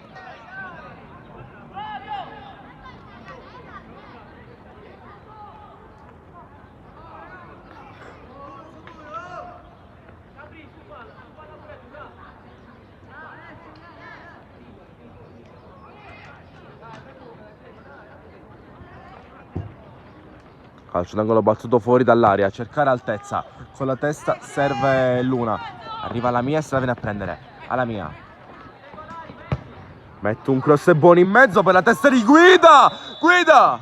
Calcio d'angolo battuto fuori dall'area, a cercare altezza. Con la testa serve Luna. Arriva la mia e se la viene a prendere. Alla mia. Mette un cross buono in mezzo per la testa di Guida. Guida!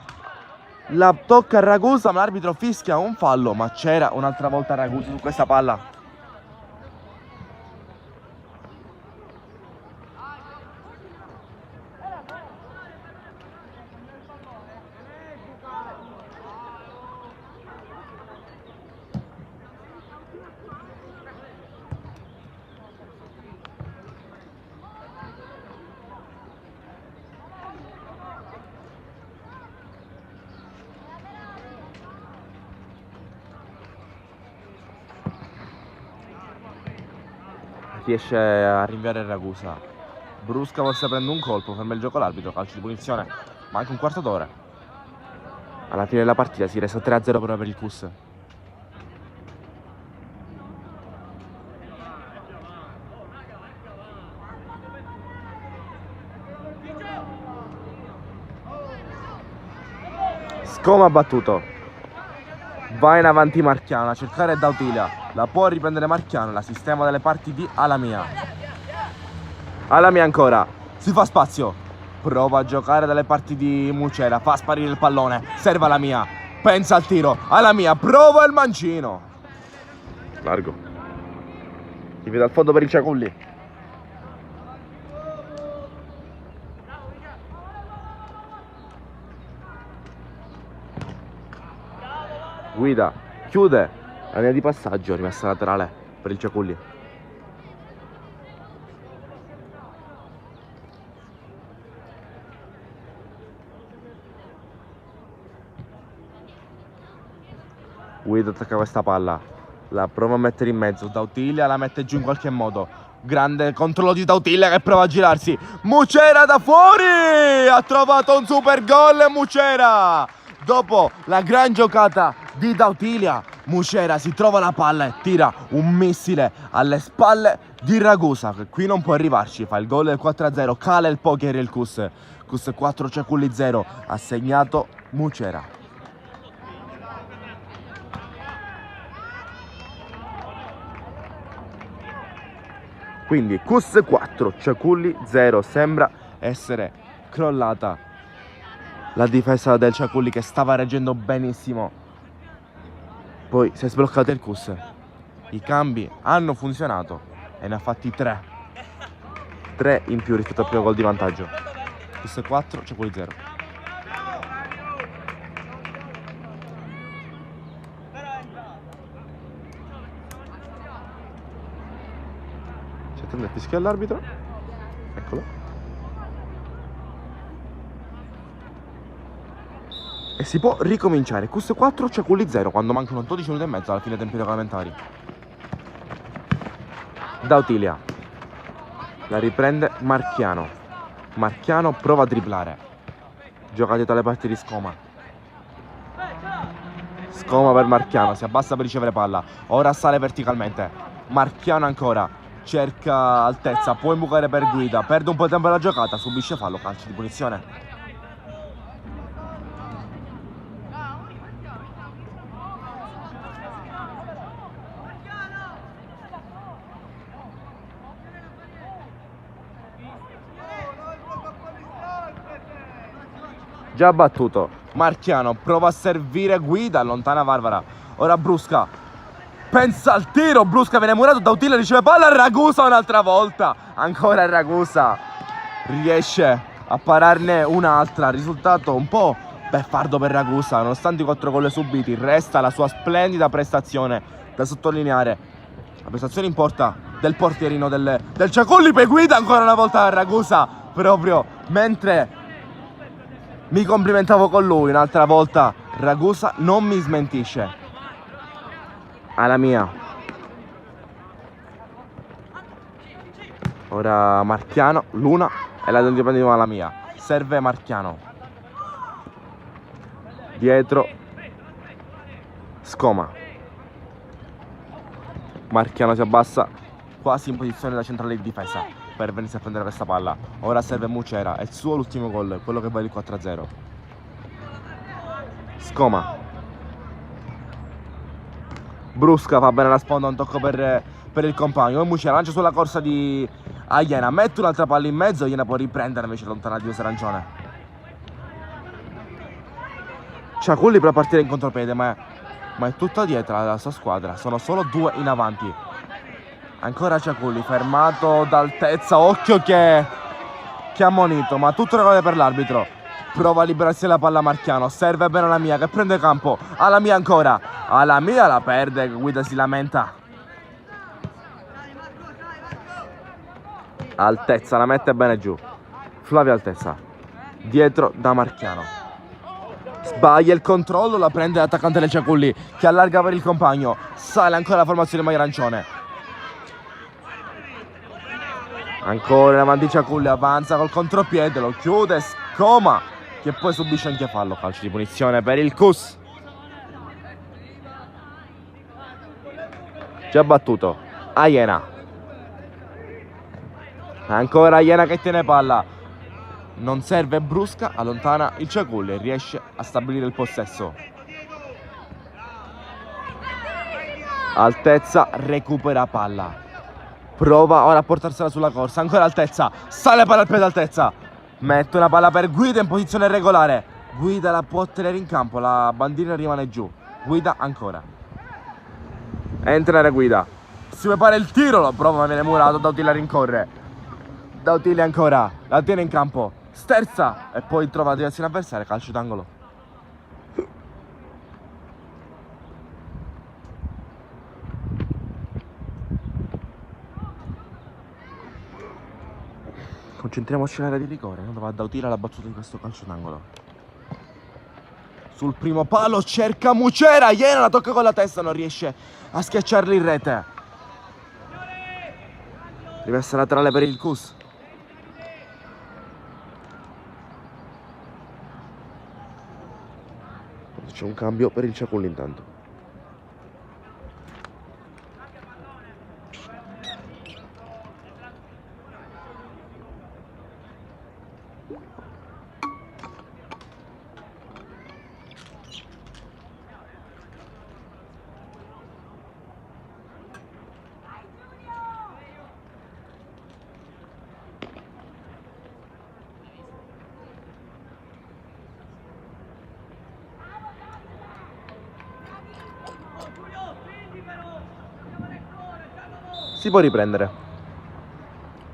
La tocca a Ragusa, ma l'arbitro fischia un fallo. Ma c'era un'altra volta Ragusa su questa palla. Riesce a rinviare Ragusa. Brusca forse prende un colpo, ferma il gioco l'arbitro, calcio di punizione. Manca un quarto d'ora. Alla fine della partita si resta 3-0 per il Cus. Scoma battuto. Va in avanti Marchiano a cercare Dautilia. La può riprendere Marchiano, la sistema delle parti di Alamia. Alamia ancora, si fa spazio. Prova a giocare dalle parti di Mucera, fa sparire il pallone. Serve Alamia, pensa al tiro. Alamia, prova il mancino. Largo. Si vede al fondo per il Ciaculli. Guida, chiude la linea di passaggio, rimessa laterale per il Ciaculli. Guida attacca questa palla, la prova a mettere in mezzo, Dautilia la mette giù in qualche modo. Grande controllo di Dautilia che prova a girarsi. Mucera da fuori! Ha trovato un super gol Mucera! Dopo la gran giocata di Dautilia, Mucera si trova la palla e tira un missile alle spalle di Ragusa, che qui non può arrivarci. Fa il gol del 4-0, cala il poker il Cus. Cus 4, Ciaculli 0, ha segnato Mucera. Quindi Cus 4, Ciaculli 0, sembra essere crollata la difesa del Ciaculli che stava reggendo benissimo. Poi si è sbloccato il Cus. I cambi hanno funzionato e ne ha fatti 3. 3 in più rispetto al primo gol di vantaggio. Cus 4, Ciaculli 0. Si attende a fischiare l'arbitro. Eccolo. E si può ricominciare. Cus 4, Ciaculli 0 quando mancano 12 minuti e mezzo alla fine dei tempi regolamentari. Dautilia. La riprende Marchiano. Marchiano prova a dribblare. Gioca dietro le parti di Scoma. Scoma per Marchiano. Si abbassa per ricevere palla. Ora sale verticalmente. Marchiano ancora. Cerca altezza. Può imbucare per Guida. Perde un po' di tempo la giocata. Subisce fallo. Calcio di punizione. Già battuto. Marchiano prova a servire Guida, allontana Varvara. Ora Brusca. Pensa al tiro, Brusca viene murato, Dautilia riceve palla, Ragusa un'altra volta. Ancora Ragusa. Riesce a pararne un'altra. Risultato un po' beffardo per Ragusa. Nonostante i 4 gol subiti, resta la sua splendida prestazione da sottolineare. La prestazione in porta del portierino del Ciaculli per Guida, ancora una volta a Ragusa. Proprio mentre mi complimentavo con lui, un'altra volta Ragusa non mi smentisce. Alla mia. Ora Marchiano, Luna e la prendiamo alla mia. Serve Marchiano. Dietro Scoma. Marchiano si abbassa quasi in posizione da centrale di difesa per venirsi a prendere questa palla. Ora serve Mucera, è il suo l'ultimo gol, quello che vale il 4-0. Scoma. Brusca fa bene la sponda, un tocco per il compagno. E Mucera lancia sulla corsa di Iena, mette un'altra palla in mezzo, Iena può riprendere invece lontana di Arancione. Ciaculli per partire in contropiede, ma è tutta dietro la sua squadra, sono solo 2 in avanti. Ancora Ciaculli, fermato d'altezza, occhio che ha ammonito, ma tutto regolare per l'arbitro. Prova a liberarsi la palla Marchiano, serve bene alla mia che prende campo, alla mia ancora, alla mia la perde, Guida si lamenta. Altezza, la mette bene giù, Flavio Altezza, dietro da Marchiano. Sbaglia il controllo, la prende l'attaccante del Ciaculli che allarga per il compagno, sale ancora la formazione maglia arancione. Ancora in avanti Ciaculli, avanza col contropiede, lo chiude, Scoma che poi subisce anche fallo, calcio di punizione per il Cus. Già battuto, Iena. Ancora Iena che tiene palla, non serve Brusca, allontana il Ciaculli e riesce a stabilire il possesso. Altezza recupera palla, prova ora a portarsela sulla corsa, ancora Altezza, sale palla al piede Altezza, mette una palla per Guida in posizione regolare, Guida la può tenere in campo, la bandierina rimane giù, Guida ancora, entra Guida, si prepara il tiro, lo prova ma viene murato, Dautilla rincorre, Dautilla ancora, la tiene in campo, sterza e poi trova la direzione avversaria, calcio d'angolo. Concentriamoci nell'area di rigore, non va a Dautilla la battuta di questo calcio d'angolo. Sul primo palo cerca Mucera, Iena la tocca con la testa, non riesce a schiacciarli in rete. Rimessa laterale per il Cus. C'è un cambio per il Ciaculli intanto. Si può riprendere.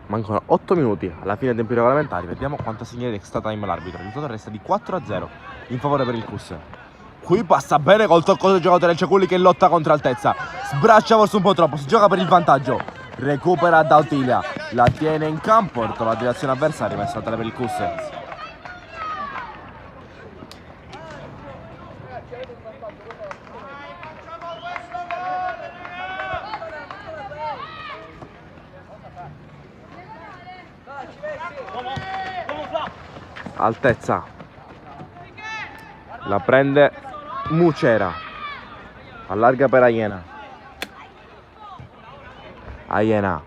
Mancano 8 minuti alla fine dei tempi regolamentari. Vediamo quanto segna di extra time l'arbitro. Il risultato resta di 4-0 in favore per il Cus. Qui passa bene col tocco del giocatore Ciaculli che lotta contro Altezza. Sbraccia forse un po' troppo, si gioca per il vantaggio. Recupera Dautilla, la tiene in campo, trova la direzione avversaria, messa laterale per il Cus. Altezza, la prende Mucera, allarga per Iena. Iena,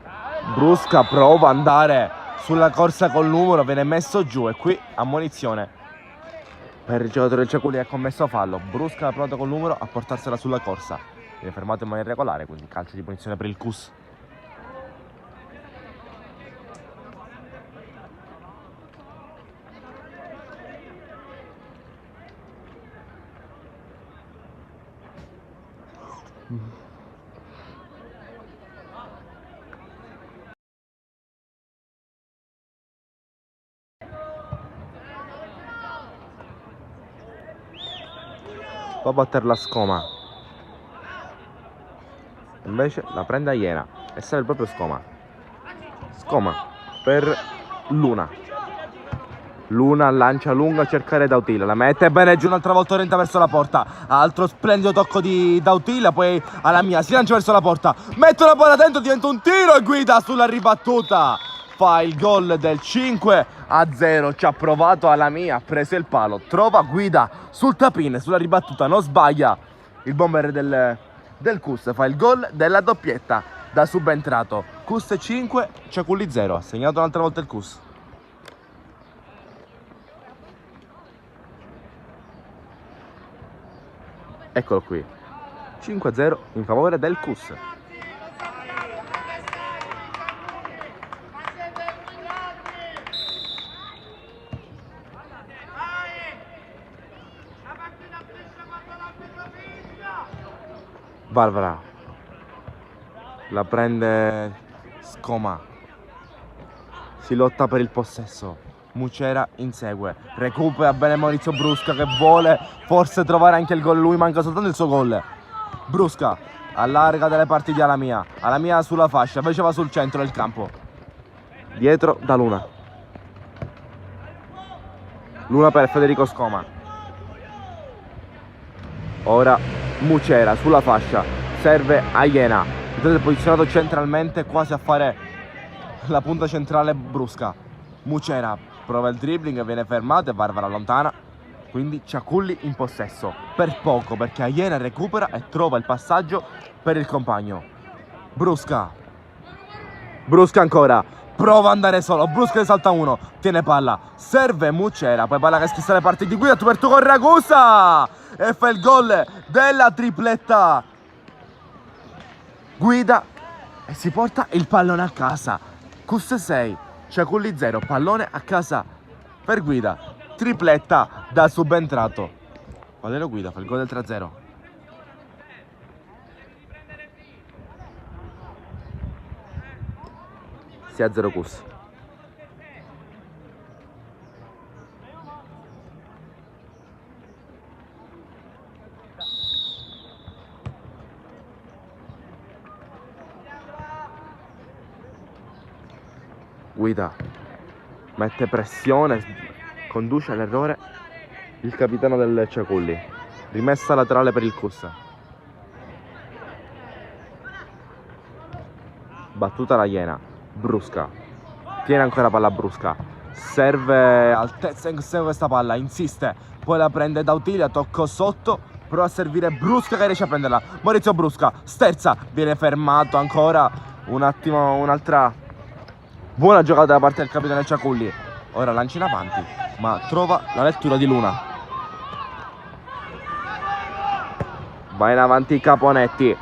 Brusca prova ad andare sulla corsa col numero, viene messo giù e qui ammonizione per il giocatore del Ciaculli che ha commesso fallo. Brusca pronto col numero a portarsela sulla corsa, viene fermato in maniera regolare, quindi calcio di punizione per il Cus. Va a battere la Scoma, invece la prende Iena e serve proprio Scoma. Scoma per Luna, Luna lancia lunga a cercare Dautilla, la mette bene giù un'altra volta orienta verso la porta, altro splendido tocco di Dautilla, poi alla mia si lancia verso la porta, mette una palla dentro, diventa un tiro e Guida sulla ribattuta fa il gol del 5-0. Ci ha provato alla mia, ha preso il palo, trova Guida sul tapin, sulla ribattuta, non sbaglia il bomber del Cus, fa il gol della doppietta da subentrato. Cus 5, Ciaculli 0, ha segnato un'altra volta il Cus. Eccolo qui, 5-0 in favore del Cus. Barbara la prende Scoma, si lotta per il possesso, Mucera insegue, recupera bene Maurizio Brusca che vuole forse trovare anche il gol, lui manca soltanto il suo gol. Brusca allarga delle parti di Alamia sulla fascia, invece va sul centro del campo, dietro da Luna per Federico Scoma. Ora Mucera sulla fascia, serve a Iena, posizionato centralmente quasi a fare la punta centrale Brusca. Mucera prova il dribbling, viene fermato e Barbara allontana, quindi Ciaculli in possesso per poco perché Iena recupera e trova il passaggio per il compagno. Brusca ancora, prova ad andare solo, Brusca ne salta uno, tiene palla, serve Mucera, poi palla che schissa le parti di Guida, Tuberto con Ragusa e fa il gol della tripletta Guida e si porta il pallone a casa. Cus 6, Ciaculli 0, pallone a casa per Guida, tripletta da subentrato. Valerio Guida fa il gol del 3-0. Si a 0 Cus. Guida mette pressione, conduce all'errore il capitano del Ciaculli. Rimessa laterale per il Cus. Battuta la Iena. Brusca tiene ancora palla Brusca, serve altezza in questa palla, insiste, poi la prende Dautilia, tocco sotto, prova a servire Brusca che riesce a prenderla. Maurizio Brusca sterza, viene fermato ancora un attimo, un'altra buona giocata da parte del capitano del Ciaculli. Ora lancia in avanti ma trova la lettura di Luna, va in avanti Caponetti,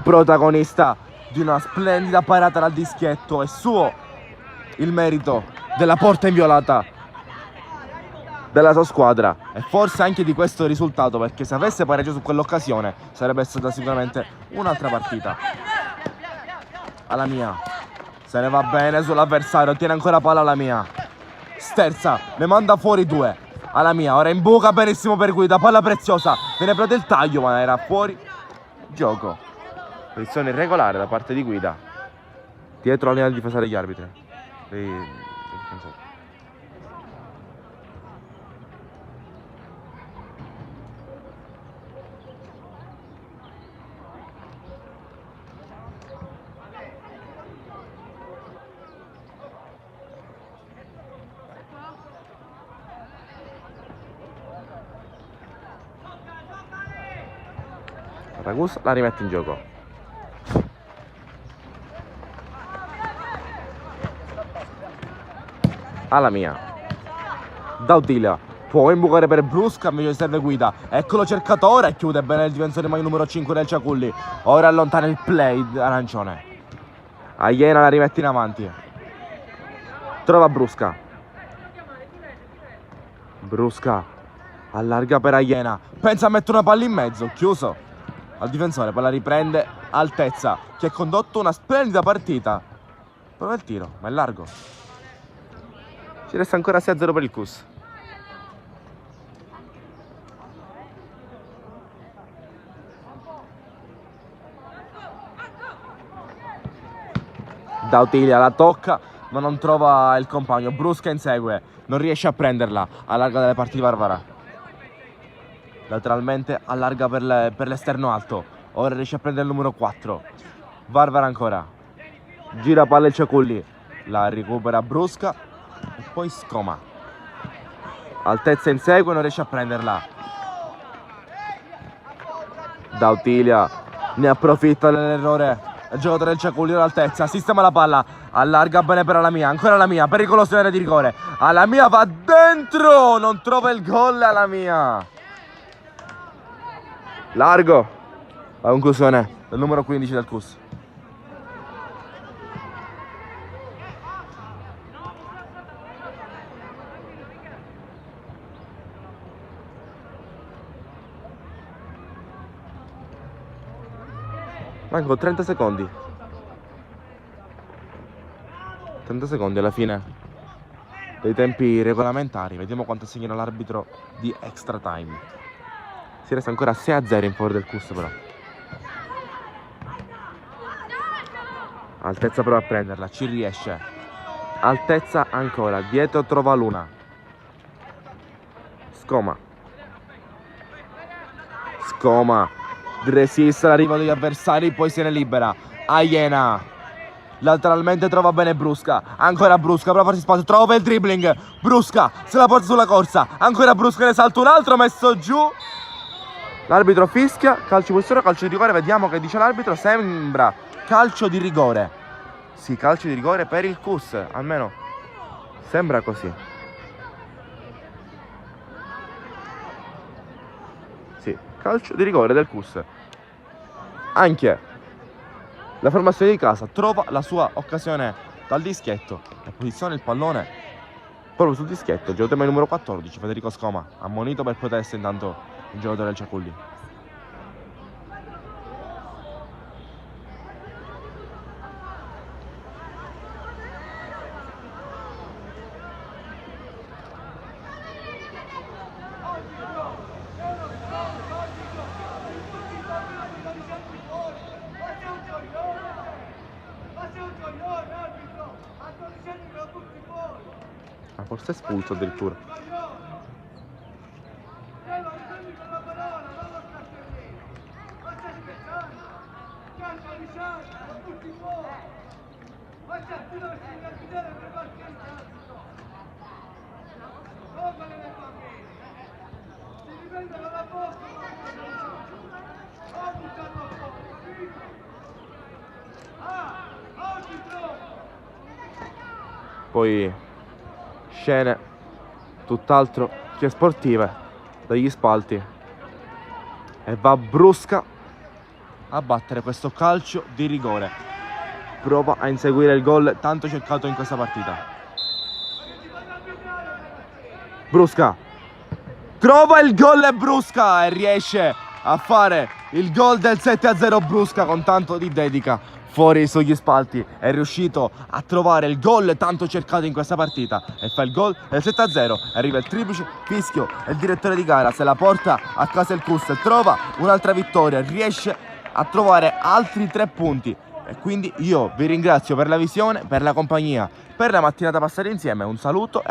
protagonista di una splendida parata dal dischietto. È suo il merito della porta inviolata della sua squadra e forse anche di questo risultato, perché se avesse pareggiato su quell'occasione sarebbe stata sicuramente un'altra partita. Alamia se ne va bene sull'avversario, tiene ancora palla Alamia, sterza, ne manda fuori due. Alamia ora in buca, benissimo per Guida, palla preziosa, viene preso il taglio ma era fuori gioco. Posizione irregolare da parte di Guida, dietro la linea di difesa degli arbitri. Ragusa la rimette in gioco. Alamia, Dautilia può imbucare per Brusca, invece serve Guida, eccolo cercato ora e chiude bene il difensore mai numero 5 del Ciaculli. Ora allontana il play arancione, a Iena la rimette in avanti, trova Brusca allarga per Iena, pensa a mettere una palla in mezzo, chiuso al difensore, poi la riprende Altezza che ha condotto una splendida partita, prova il tiro ma è largo. Ci resta ancora 6-0 per il Cus. Dautilia la tocca ma non trova il compagno, Brusca insegue, non riesce a prenderla, allarga dalle parti di Barbara, lateralmente allarga per l'esterno alto, ora riesce a prendere il numero 4, Barbara ancora, gira palla il Ciaculli, la recupera Brusca e poi Scoma, Altezza insegue, non riesce a prenderla. Dautilia ne approfitta dell'errore il giocatore del Ciaculli, Altezza sistema la palla, allarga bene per Alamia, ancora Alamia, pericoloso in area di rigore, Alamia va dentro, non trova il gol Alamia, largo La conclusione del numero 15 del CUS. Mancano 30 secondi. 30 secondi alla fine dei tempi regolamentari. Vediamo quanto segnerà l'arbitro di extra time. Si resta ancora 6-0 in favore del CUS però. Altezza prova a prenderla, ci riesce. Altezza ancora, dietro trova Luna. Scoma. Resiste l'arrivo degli avversari, poi se ne libera. Aiena. Lateralmente trova bene Brusca. Ancora Brusca, prova a farsi spazio, trova il dribbling. Brusca, se la porta sulla corsa. Ancora Brusca, ne salta un altro, messo giù. L'arbitro fischia, calcio di posizione, calcio di rigore. Vediamo che dice l'arbitro, sembra calcio di rigore. Sì, calcio di rigore per il CUS, almeno sembra così. Sì, calcio di rigore del CUS. Anche la formazione di casa trova la sua occasione dal dischetto e posiziona il pallone proprio sul dischetto. Giocatore numero 14, Federico Scoma, ammonito per protesta intanto il giocatore del Ciaculli. Forse è espulso addirittura. Poi scene tutt'altro che sportive dagli spalti e va Brusca a battere questo calcio di rigore. Prova a inseguire il gol tanto cercato in questa partita. Brusca trova il gol e Brusca e riesce a fare il gol del 7-0. Brusca con tanto di dedica fuori sugli spalti è riuscito a trovare il gol tanto cercato in questa partita e fa il gol del 7-0. Arriva il triplice fischio e il direttore di gara se la porta a casa il CUS, trova un'altra vittoria, riesce a trovare altri 3 punti e quindi io vi ringrazio per la visione, per la compagnia, per la mattinata passata insieme. Un saluto e